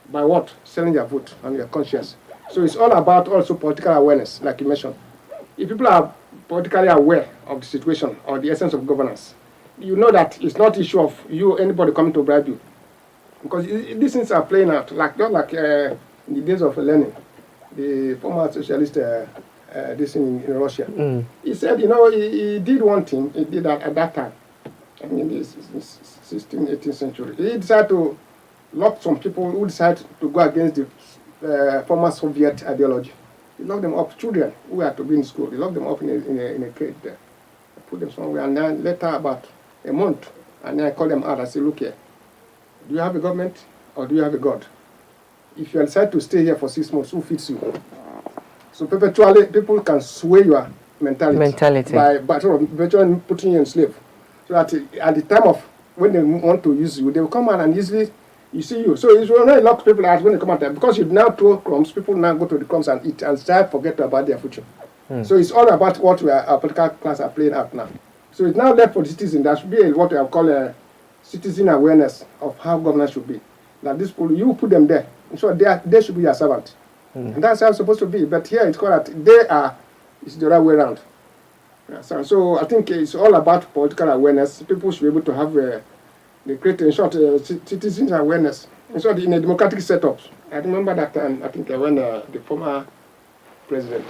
By what? Selling their vote and their conscience. So it's all about also political awareness, like you mentioned. If people are politically aware of the situation or the essence of governance, you know that it's not issue of anybody coming to bribe you. Because these things are playing out, just like in the days of Lenin, the former socialist this in Russia. He said, you know, he did one thing. He did that at that time. I mean, in the 16th, 18th century. He decided to lock some people who decided to go against the former Soviet ideology. He locked them up, children who had to be in school. He locked them up in a cage there. Put them somewhere, and then later, about a month, and then I called them out. I said, look here, do you have a government or do you have a God? If you decide to stay here for 6 months, who feeds you? So perpetually, people can sway your mentality. by sort of perpetually putting you in slave. So that at the time of when they want to use you, they will come out and easily you see you. So it's not a lot of people out when they come out there, because you now throw crumbs, people now go to the crumbs and eat and start forget about their future. So it's all about what our political class are playing out now. So it's now left for the citizens. There should be what I call a citizen awareness of how governance should be. That this people, you put them there. So they should be your servant. And that's how it's supposed to be. But here it's called that it's the right way around. Yeah, so I think it's all about political awareness. People should be able to have they create, in short, citizens awareness. In short, in a democratic setup. I remember that time, I think when the former president,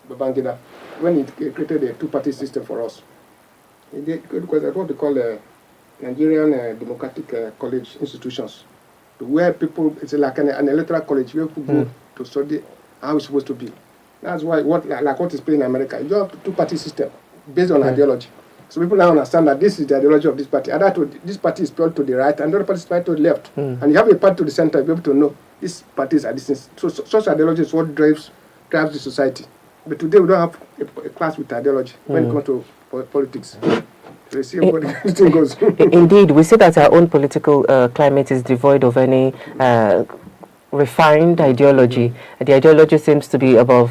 Babangida, when he created a two-party system for us, he did what they call Nigerian Democratic College institutions, where people, it's like an electoral college where people go to study how it's supposed to be. That's why what is playing in America. You have a two-party system based on ideology. So people now understand that this is the ideology of this party. This party is pure to the right, and the other party is pure to the left. And you have a party to the center, you'll be able to know these parties are this. So such ideology is what drives the society. But today we don't have a class with ideology when it comes to politics. We see what the thing goes. Indeed, we see that our own political climate is devoid of any refined ideology. The ideology seems to be above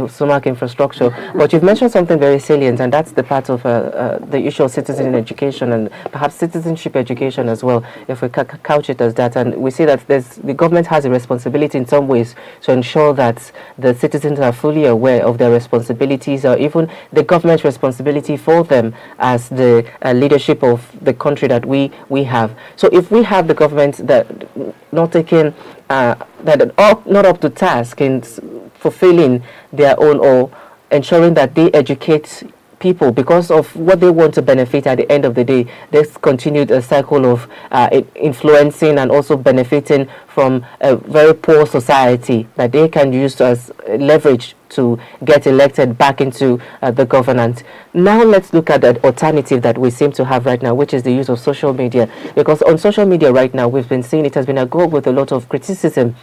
stomach infrastructure. But you've mentioned something very salient, and that's the part of the issue of citizen education and perhaps citizenship education as well, if we couch it as that. And we see that the government has a responsibility in some ways to ensure that the citizens are fully aware of their responsibilities, or even the government's responsibility for them as the leadership of the country that we have. So if we have the government that not taking that are not up to task in fulfilling their own, or ensuring that they educate people because of what they want to benefit at the end of the day, there's continued a cycle of influencing and also benefiting from a very poor society that they can use as leverage to get elected back into the governance. Now let's look at the alternative that we seem to have right now, which is the use of social media. Because on social media right now, we've been seeing it has been a go with a lot of criticism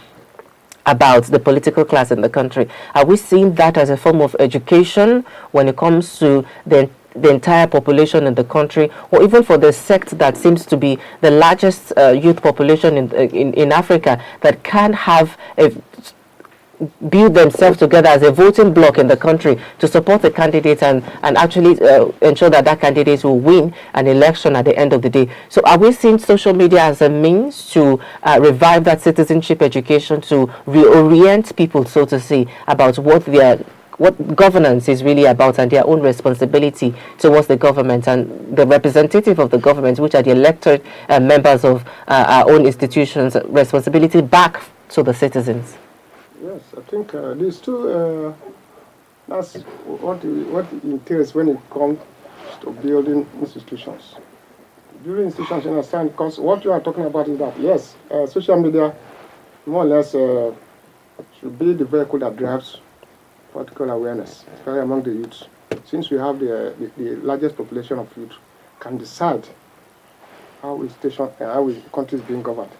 about the political class in the country. Are we seeing that as a form of education when it comes to the entire population in the country, or even for the sect that seems to be the largest youth population in Africa, that can have build themselves together as a voting bloc in the country to support the candidate and actually ensure that candidate will win an election at the end of the day? So are we seeing social media as a means to revive that citizenship education, to reorient people, so to say, about what governance is really about and their own responsibility towards the government and the representative of the government, which are the elected members of our own institutions, responsibility back to the citizens? Yes, I think these two, that's what it entails when it comes to building institutions. Building institutions, you understand, because what you are talking about is that, yes, social media more or less should be the vehicle that drives political awareness, especially among the youths. Since we have the largest population of youth, can decide how the country is being governed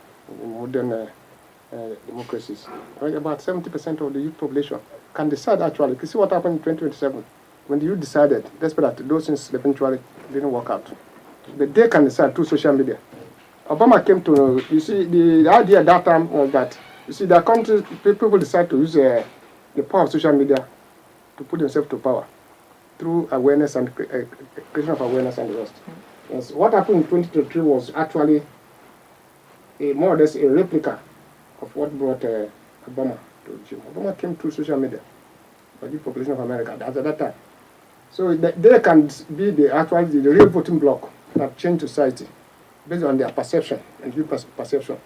in modern democracies. Right? About 70% of the youth population can decide actually. You can see what happened in 2027 when the youth decided, despite that those things eventually didn't work out. But they can decide through social media. Obama came to, you see, the idea at that time was that, you see, the country, people decide to use the power of social media to put themselves to power through awareness and creation of awareness and the rest. Yes, what happened in 2023 was actually more or less a replica of what brought Obama to regime. Obama came through social media, the youth population of America at that time. So they can be the real voting bloc that change society based on their perception and youth perception.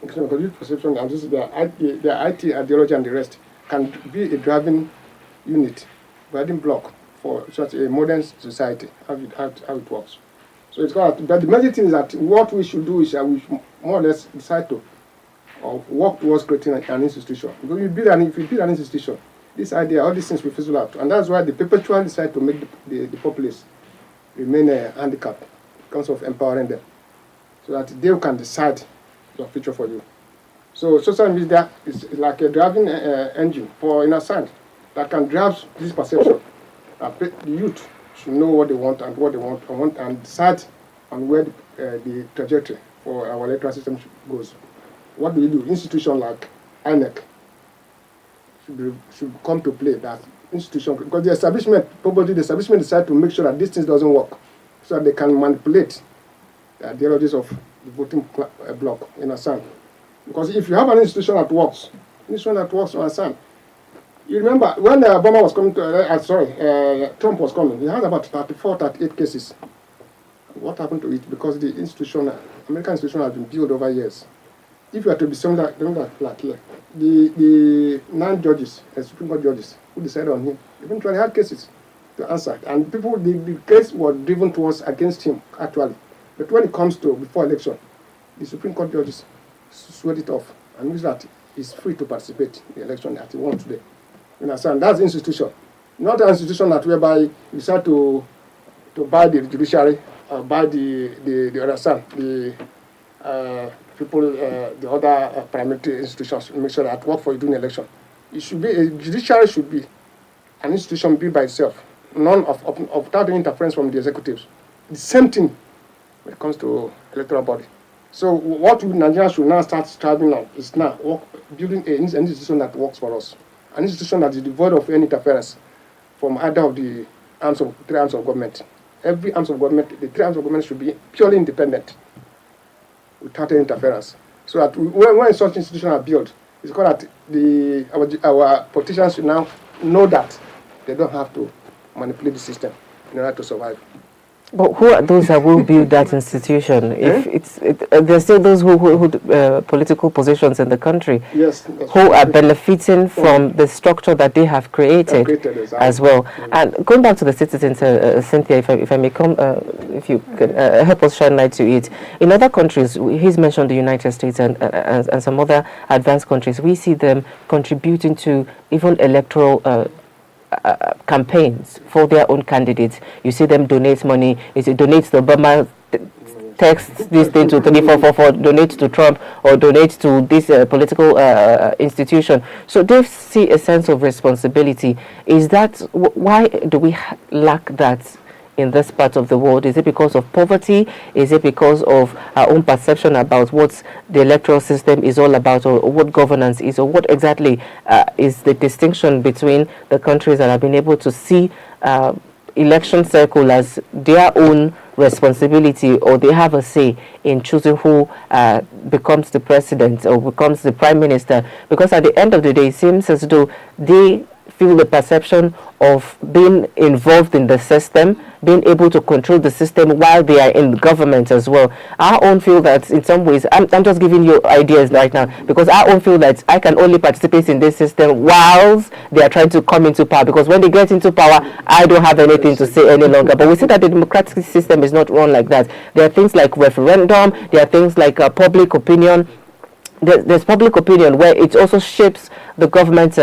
Because youth perception and this is their IT ideology and the rest can be a driving unit, driving block for such a modern society, how it works. So it's got, but the major thing is that what we should do is that we should more or less decide to work towards creating an institution. Because if you build an institution, this idea, all these things will fizzle out. And that's why they perpetually decide to make the populace remain handicapped in terms of empowering them, so that they can decide your future for you. So social media is like a driving engine for inner science that can drive this perception. The youth should know what they want and what they want and decide on where the trajectory for our electoral system goes. What do we do? Institutions like INEC should come to play. That institution, because the establishment decide to make sure that this thing doesn't work, so that they can manipulate the ideologies of the voting bloc in Assam. Because if you have an institution that works, in Assam, you remember when Obama was coming to, Trump was coming, he had about 34, 38 cases. What happened to it? Because the institution, American institution, has been built over years. If you are to be similar like here, the 9 judges, Supreme Court judges, who decided on him, eventually had cases to answer. And people, the case was driven towards against him, actually. But when it comes to before election, the Supreme Court judges sweat it off and means that he's free to participate in the election that he wants today. You understand? That's the institution. Not an institution that whereby you decide to buy the judiciary, buy the other side, the people, the other paramilitary institutions, make sure that work for you during the election. It should be, a judiciary should be an institution built by itself, none without any interference from the executives. The same thing when it comes to electoral body. So what Nigeria should now start striving on is now building an institution that works for us, an institution that is devoid of any interference from either of the three arms of government. Every arms of government, the 3 arms of government should be purely independent, without any interference. So that when such institutions are built, it's called that our politicians should now know that they don't have to manipulate the system in order to survive. But who are those that will build that institution? If there's still those who political positions in the country, yes, who are benefiting from the structure that they have created as well. And going back to the citizens, Cynthia, if I may come, if you can help us shine light to it. In other countries, he's mentioned the United States and some other advanced countries. We see them contributing to even electoral campaigns for their own candidates. You see them donate money. Is it donate to Obama, text this thing to 3444, donate to Trump, or donate to this political institution. So they see a sense of responsibility. Is that why do we lack that in this part of the world? Is it because of poverty? Is it because of our own perception about what the electoral system is all about, or what governance is, or what exactly is the distinction between the countries that have been able to see election cycle as their own responsibility, or they have a say in choosing who becomes the president or becomes the prime minister? Because at the end of the day, it seems as though they feel the perception of being involved in the system, being able to control the system while they are in government as well. Our own feel that in some ways, I'm just giving you ideas right now, because our own feel that I can only participate in this system whilst they are trying to come into power, because when they get into power, I don't have anything to say any longer. But we see that the democratic system is not run like that. There are things like referendum, there are things like public opinion. There's public opinion where it also shapes the government's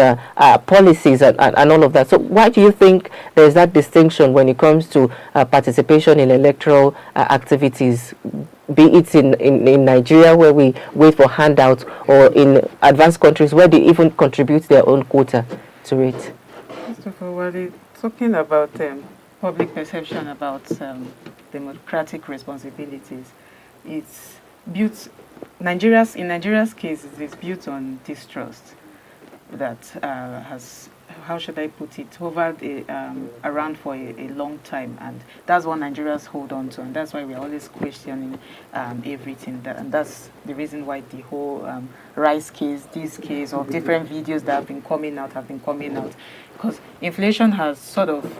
policies and all of that. So why do you think there's that distinction when it comes to participation in electoral activities, be it in Nigeria, where we wait for handouts, or in advanced countries where they even contribute their own quota to it? First of all, while talking about public perception about democratic responsibilities, it's built. In Nigeria's case, it's built on distrust that has, how should I put it, hovered around for a long time, and that's what Nigerians hold on to, and that's why we're always questioning everything. And that's the reason why the whole rice case, this case, or different videos that have been coming out, because inflation has sort of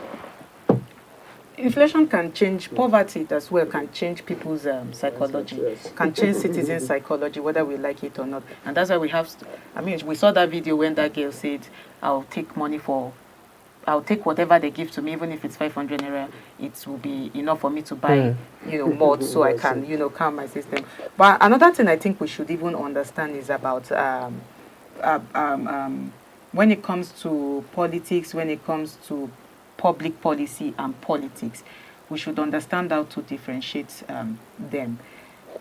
inflation can change, poverty as well can change people's psychology, can change citizens' psychology, whether we like it or not. And that's why we have, we saw that video when that girl said, I'll take whatever they give to me, even if it's 500 naira, it will be enough for me to buy, more, so I can, calm my system. But another thing I think we should even understand is about when it comes to politics, when it comes to public policy and politics, we should understand how to differentiate them.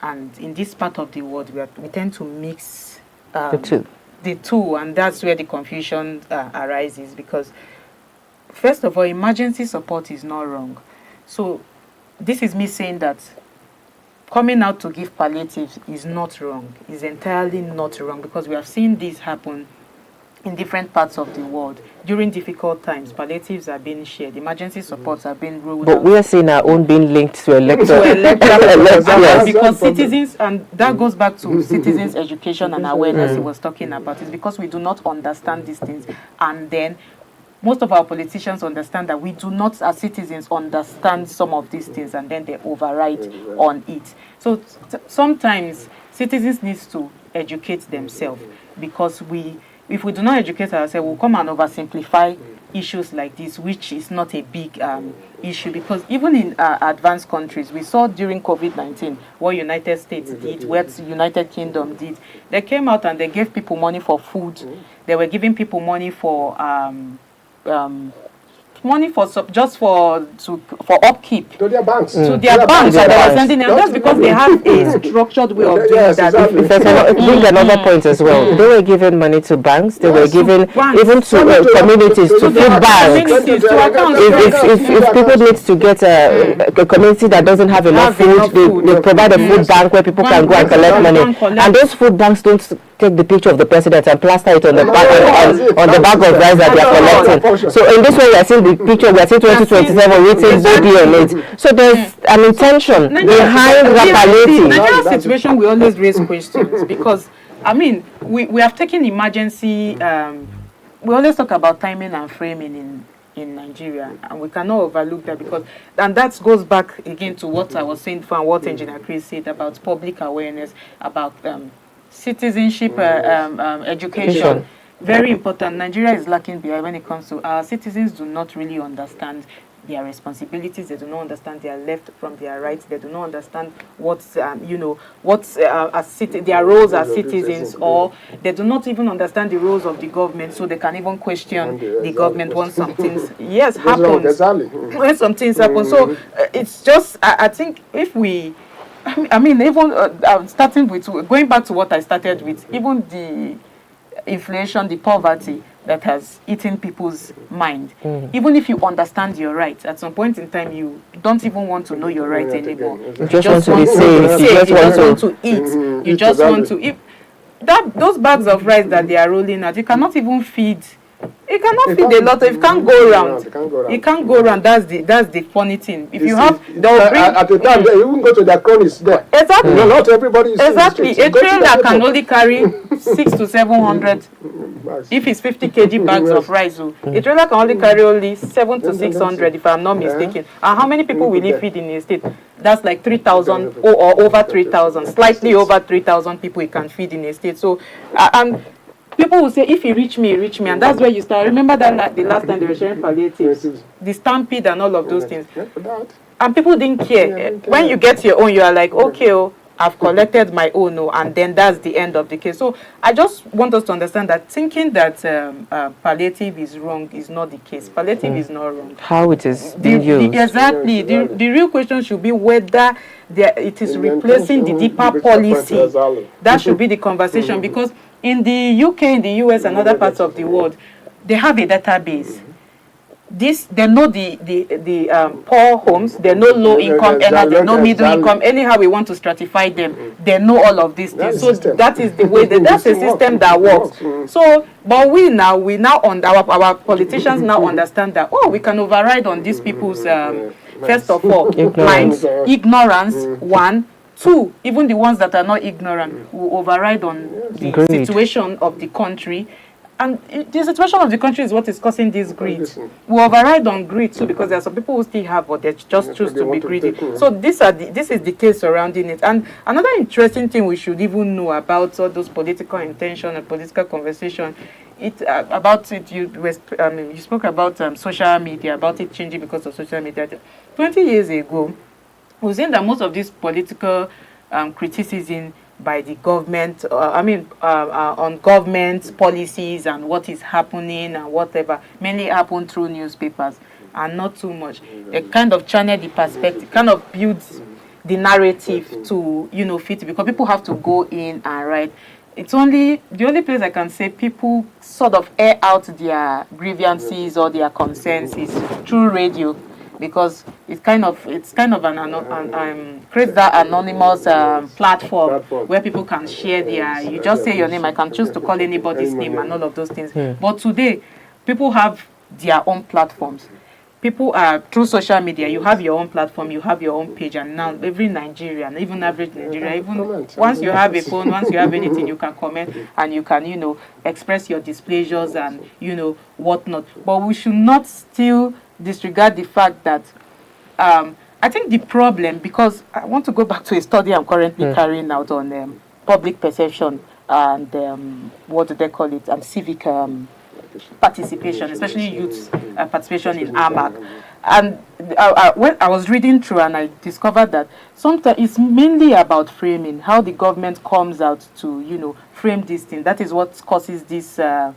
And in this part of the world, we tend to mix the two, and that's where the confusion arises. Because first of all, emergency support is not wrong. So this is me saying that coming out to give palliatives is not wrong. It's entirely not wrong, because we have seen this happen in different parts of the world. During difficult times, palliatives are being shared, emergency supports are being rolled out. But we are seeing our own being linked to electoral. Because citizens, and that goes back to citizens' education and awareness he was talking about, is because we do not understand these things. And then most of our politicians understand that we do not, as citizens, understand some of these things, and then they override on it. So sometimes citizens need to educate themselves, because if we do not educate ourselves, we'll come and oversimplify issues like this, which is not a big issue. Because even in advanced countries, we saw during COVID-19 what United States did, what United Kingdom did. They came out and they gave people money for food. They were giving people money for just for upkeep to their banks. To their banks, and they were sending, and that's because they have a structured way of doing that. If I can bring another point as well, they were giving money to banks. They were giving even to communities, to food banks. If people need to get a community that doesn't have enough food, they provide a food bank where people can go and collect money. And those food banks don't take the picture of the president and plaster it on the bag of rice that they are collecting. So in this way, we are seeing the picture. We are seeing 2027 written body on it. So there's an intention behind that palliative. Nigerian situation, we always raise questions, because we have taken emergency. We always talk about timing and framing in Nigeria, and we cannot overlook that, because, and that goes back again to what I was saying before, and what Engineer Chris said about public awareness, about citizenship education. Very important. Nigeria is lacking behind when it comes to our citizens do not really understand their responsibilities. They do not understand their left from their rights. They do not understand what's their roles as citizens, or they do not even understand the roles of the government, so they can even question the government when some things happen. When some things happen. So it's just, I think if we, even starting with, going back to what I started with, even the inflation, the poverty that has eaten people's mind. Even if you understand your rights, at some point in time you don't even want to know your rights anymore. You just want to be safe. You just want to eat. You just want to eat. Those bags of rice that they are rolling out, you cannot even feed. You cannot feed a lot. It can't go around. It can't go around. That's the funny thing. If you have, at the time, they even go to their cronies there. Exactly. Not everybody is exactly. A trailer can only carry 600 to 700. If it's 50 kg bags of rice, a trailer can only carry only 700 to 600, if I'm not mistaken. And how many people will it feed in a state? That's like 3,000 or over 3,000, slightly over 3,000 people it can feed in a state. So, people will say, if you reach me, and that's where you start. Remember that the last time they were sharing palliatives, the stampede and all of those things. And people didn't care. When you get your own, you are like, okay, I've collected my own, and then that's the end of the case. So I just want us to understand that thinking that palliative is wrong is not the case. Palliative is not wrong. How it is being used. Exactly. The real question should be whether it is replacing the deeper policy. That should be the conversation, because in the UK, in the US, and other parts of the world, they have a database. They know the poor homes, they know low income earners, they know middle income. Anyhow we want to stratify them, they know all of these things. So that is the way. That's a system that works. So, but we now our politicians now understand that we can override on these people's first of all minds, ignorance. One. Two, even the ones that are not ignorant will override on the situation of the country. And the situation of the country is what is causing this greed. We override on greed too, because there are some people who still have, but they just choose to be greedy. So this is the case surrounding it. And another interesting thing we should even know about all those political intention and political conversation, you spoke about social media, about it changing because of social media. 20 years ago, we've seen that most of this political criticism by the government, on government policies and what is happening and whatever, mainly happen through newspapers and not too much. They kind of channel the perspective, kind of builds the narrative to, fit, because people have to go in and write. The only place I can say people sort of air out their grievances or their concerns is through radio, because it's kind of creates that anonymous platform where people can share you just say your name. I can choose to call anybody's name and all of those things. But today, people have their own platforms. People are through social media. You have your own platform, you have your own page, and now every Nigerian, even average Nigerian, even once you have a phone, once you have anything, you can comment and you can, express your displeasures and whatnot. But we should not still disregard the fact that I think the problem, because I want to go back to a study I'm currently carrying out on public perception and what do they call it, civic participation, especially youth participation in AMAC. And when I was reading through, and I discovered that sometimes it's mainly about framing, how the government comes out to frame this thing. That is what causes this how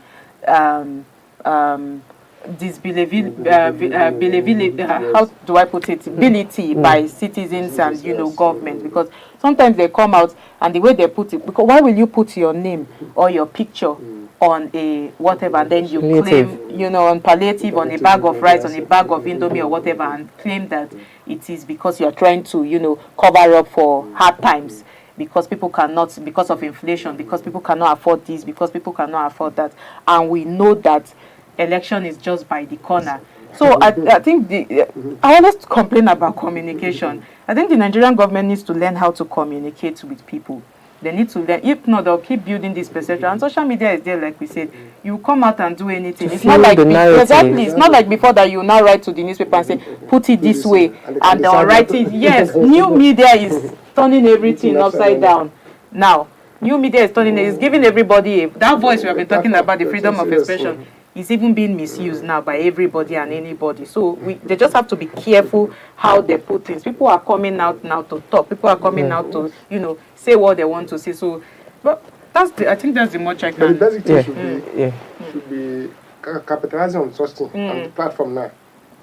do I put it, ability by citizens and government, because sometimes they come out and the way they put it, because why will you put your name or your picture on a whatever, and then you claim on palliative, on a bag of rice, on a bag of indomie or whatever, and claim that it is because you are trying to cover up for hard times, because people cannot, because of inflation, because people cannot afford this, because people cannot afford that, and we know that election is just by the corner. So I think I always complain about communication. I think the Nigerian government needs to learn how to communicate with people. They need to learn. If not, they'll keep building this perception. And social media is there, like we said. You come out and do anything. It's not like it's not like before that you now write to the newspaper and say, put it this way, and they'll write it. Yes, new media is turning everything upside down. Now, new media is giving everybody that voice we have been talking about, the freedom of expression. Is even being misused now by everybody and anybody. So they just have to be careful how they put things. People are coming out now to talk. People are coming out to, say what they want to say. So, but I think that's the much I can. But the basic thing should be capitalizing on such thing on the platform now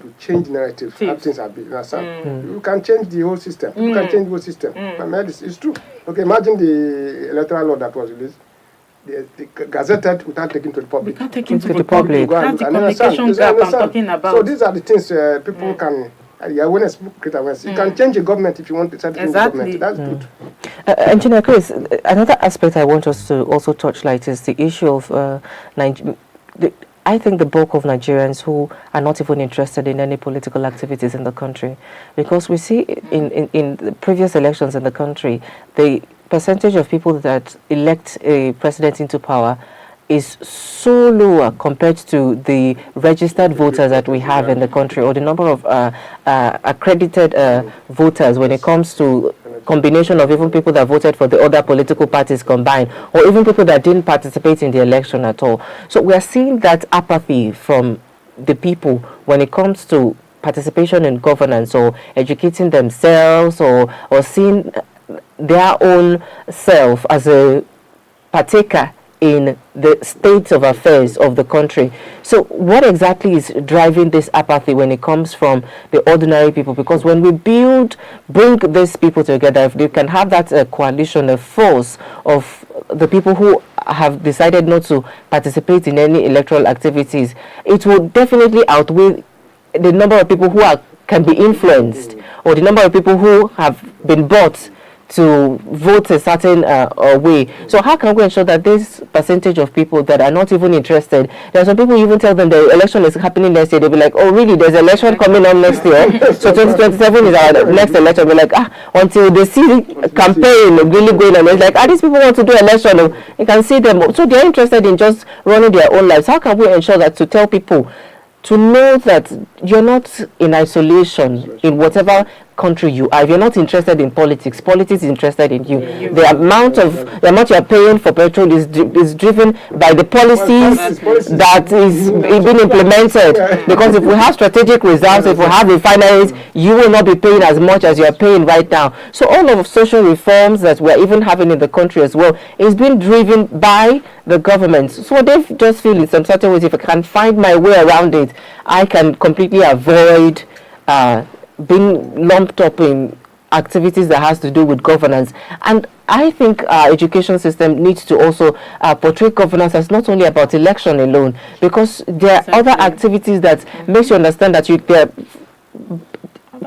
to change narrative. How things are being. You can change the whole system. You can change the whole system. It's true. Okay, imagine the electoral law that was released. The gazetted without taking to the public. Without taking to the public. That's the communication gap I'm talking about. So these are the things people can. Awareness, create awareness. You can change a government if you want to set a government. That's good. Engineer Chris, another aspect I want us to also touch light is the issue of I think the bulk of Nigerians who are not even interested in any political activities in the country, because we see in the previous elections in the country, the percentage of people that elect a president into power is so lower compared to the registered voters that we have in the country, or the number of accredited voters when it comes to combination of even people that voted for the other political parties combined, or even people that didn't participate in the election at all. So we are seeing that apathy from the people when it comes to participation in governance, or educating themselves, or seeing their own self as a partaker in the state of affairs of the country. So what exactly is driving this apathy when it comes from the ordinary people? Because when we bring these people together, if they can have that coalition, a force of the people who have decided not to participate in any electoral activities, it will definitely outweigh the number of people who can be influenced, or the number of people who have been bought to vote a certain way. So how can we ensure that this percentage of people that are not even interested, there are some people you even tell them the election is happening next year, they'll be like, oh really, there's an election coming on next year, so 2027 is our next election. We're like, until they see campaign really going on, it's like, these people want to do election, you can see them, so they're interested in just running their own lives. How can we ensure that, to tell people to know that you're not in isolation in whatever country you are? If you're not interested in politics, politics is interested in you. The amount you're paying for petrol is driven by the policies that is being implemented. Because if we have strategic reserves, if we have refineries, you will not be paying as much as you're paying right now. So all of social reforms that we're even having in the country as well is being driven by the government. So they just feel in some certain ways, if I can find my way around it, I can completely avoid being lumped up in activities that has to do with governance. And I think our education system needs to also portray governance as not only about election alone, because there are other activities that makes you understand that there are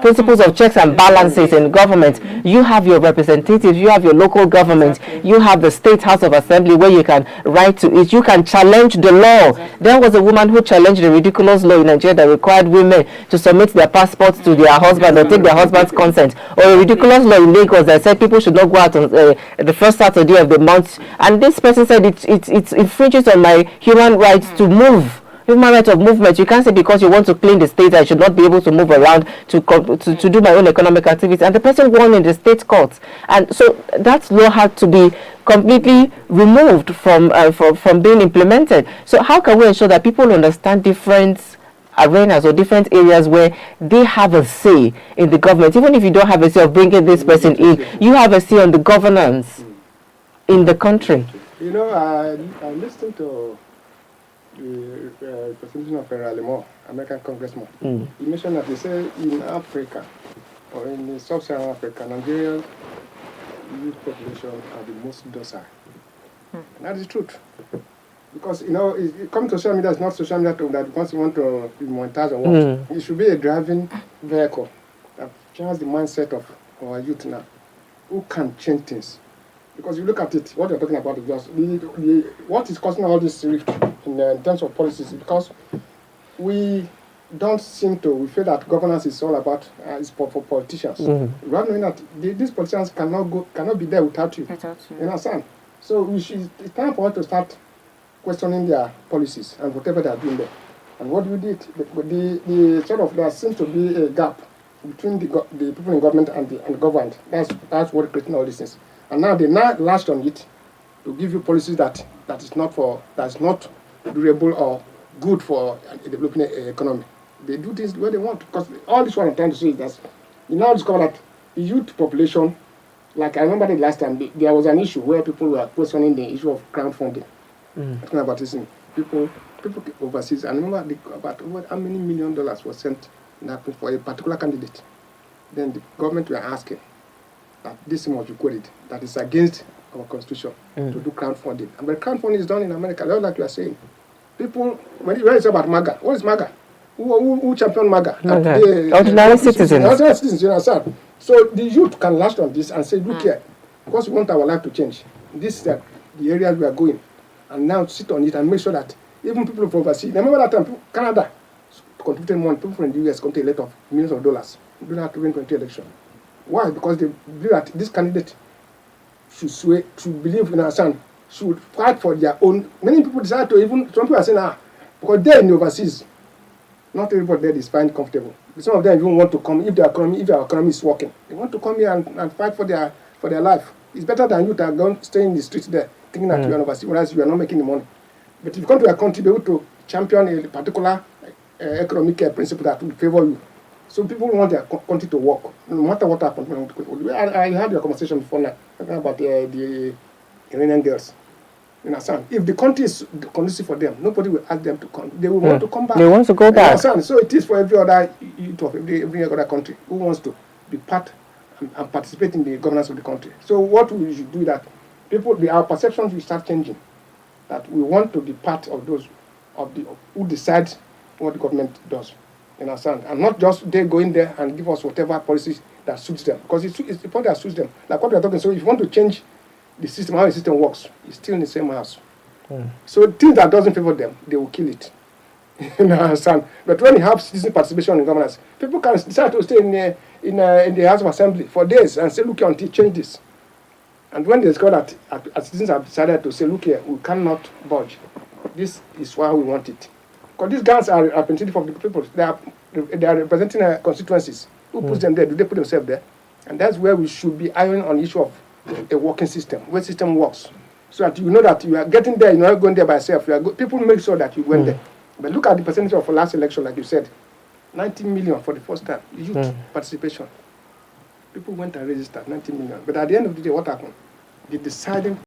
principles of checks and balances in government. You have your representatives, you have your local government, you have the State House of Assembly where you can write to it, you can challenge the law. There was a woman who challenged the ridiculous law in Nigeria that required women to submit their passports to their husband or take their husband's consent, or a ridiculous law in Lagos that said people should not go out on the first Saturday of the month, and this person said it infringes on my human rights to move. Human right of movement. You can't say because you want to clean the state I should not be able to move around to do my own economic activities. And the person won in the state courts, and so that law had to be completely removed from being implemented. So how can we ensure that people understand different arenas or different areas where they have a say in the government? Even if you don't have a say of bringing this person in, you have a say on the governance in the country. You know, I listened to the representation of IRANIAN, American congressman. He mentioned that they say in Africa, or in sub-Saharan Africa, Nigeria's youth population are the most docile. And that is the truth. Because, you know, coming to social media is not social media that once you want to be monetized or what. It should be a driving vehicle that changes the mindset of our youth now, who can change things. Because you look at it, what you're talking about is just what is causing all this rift in terms of policies, because we don't seem to, we feel that governance is all about, is for politicians. Rather than that, these politicians cannot be there without you. You understand? So it's time for us to start questioning their policies and whatever they are doing there. And what we did, there seems to be a gap between the people in government and the government. That's what creating all these things. And now they lashed on it to give you policies that is not durable or good for a developing economy. They do things the way they want, because all this what I'm trying to say is that you now discover that the youth population, like I remember the last time there was an issue where people were questioning the issue of crowdfunding. Talking about this thing, people overseas. I remember about how many $1 million was sent for a particular candidate. Then the government were asking that this must be quoted, that is against our constitution to do crowdfunding. And but crowdfunding is done in America, that's like you are saying. People, when you say about MAGA, what is MAGA? Who championed MAGA? Ordinary citizens. Ordinary citizens, you understand? So the youth can latch on this and say, look here, because we want our life to change. This is the areas we are going. And now sit on it and make sure that even people from overseas, remember that time, Canada contributed money, people from the US contributed a lot of millions of dollars during that 2020 election. Why? Because they believe that this candidate should believe in our son, should fight for their own. Many people decide to even, some people are saying, because they're in the overseas, not everybody there is find comfortable. Some of them even want to come, if our economy is working, they want to come here and fight for their life. It's better than you that are going stay in the streets there, thinking that you are overseas, whereas you are not making the money. But if you come to a country, be able to champion a particular economic principle that will favor you. So people want their country to work, no matter what happens. I had your conversation before now, talking about the Iranian girls. You understand? If the country is conducive for them, nobody will ask them to come. They will want to come back. They want to go back. You understand? So it is for every other youth of every other country who wants to be part and participate in the governance of the country. So what we should do is that our perceptions will start changing. That we want to be part of those who decide what the government does. You understand? And not just they go in there and give us whatever policies that suits them. Because it's the point that suits them. Like what we are talking, so if you want to change the system, how the system works, it's still in the same house. So things that doesn't favor them, they will kill it. You understand? But when you have citizen participation in governance, people can decide to stay in the House of Assembly for days and say, look here, until change this. And when they discover that citizens have decided to say, look here, we cannot budge. This is why we want it. Because these guys are representative of the people. They are representing constituencies. Who puts them there? Do they put themselves there? And that's where we should be ironing on the issue of a working system, where system works. So that you know that you are getting there, you're not going there by yourself. People make sure that you went there. But look at the percentage of the last election, like you said, 90 million for the first time, youth participation. People went and registered, 90 million. But at the end of the day, what happened? The deciding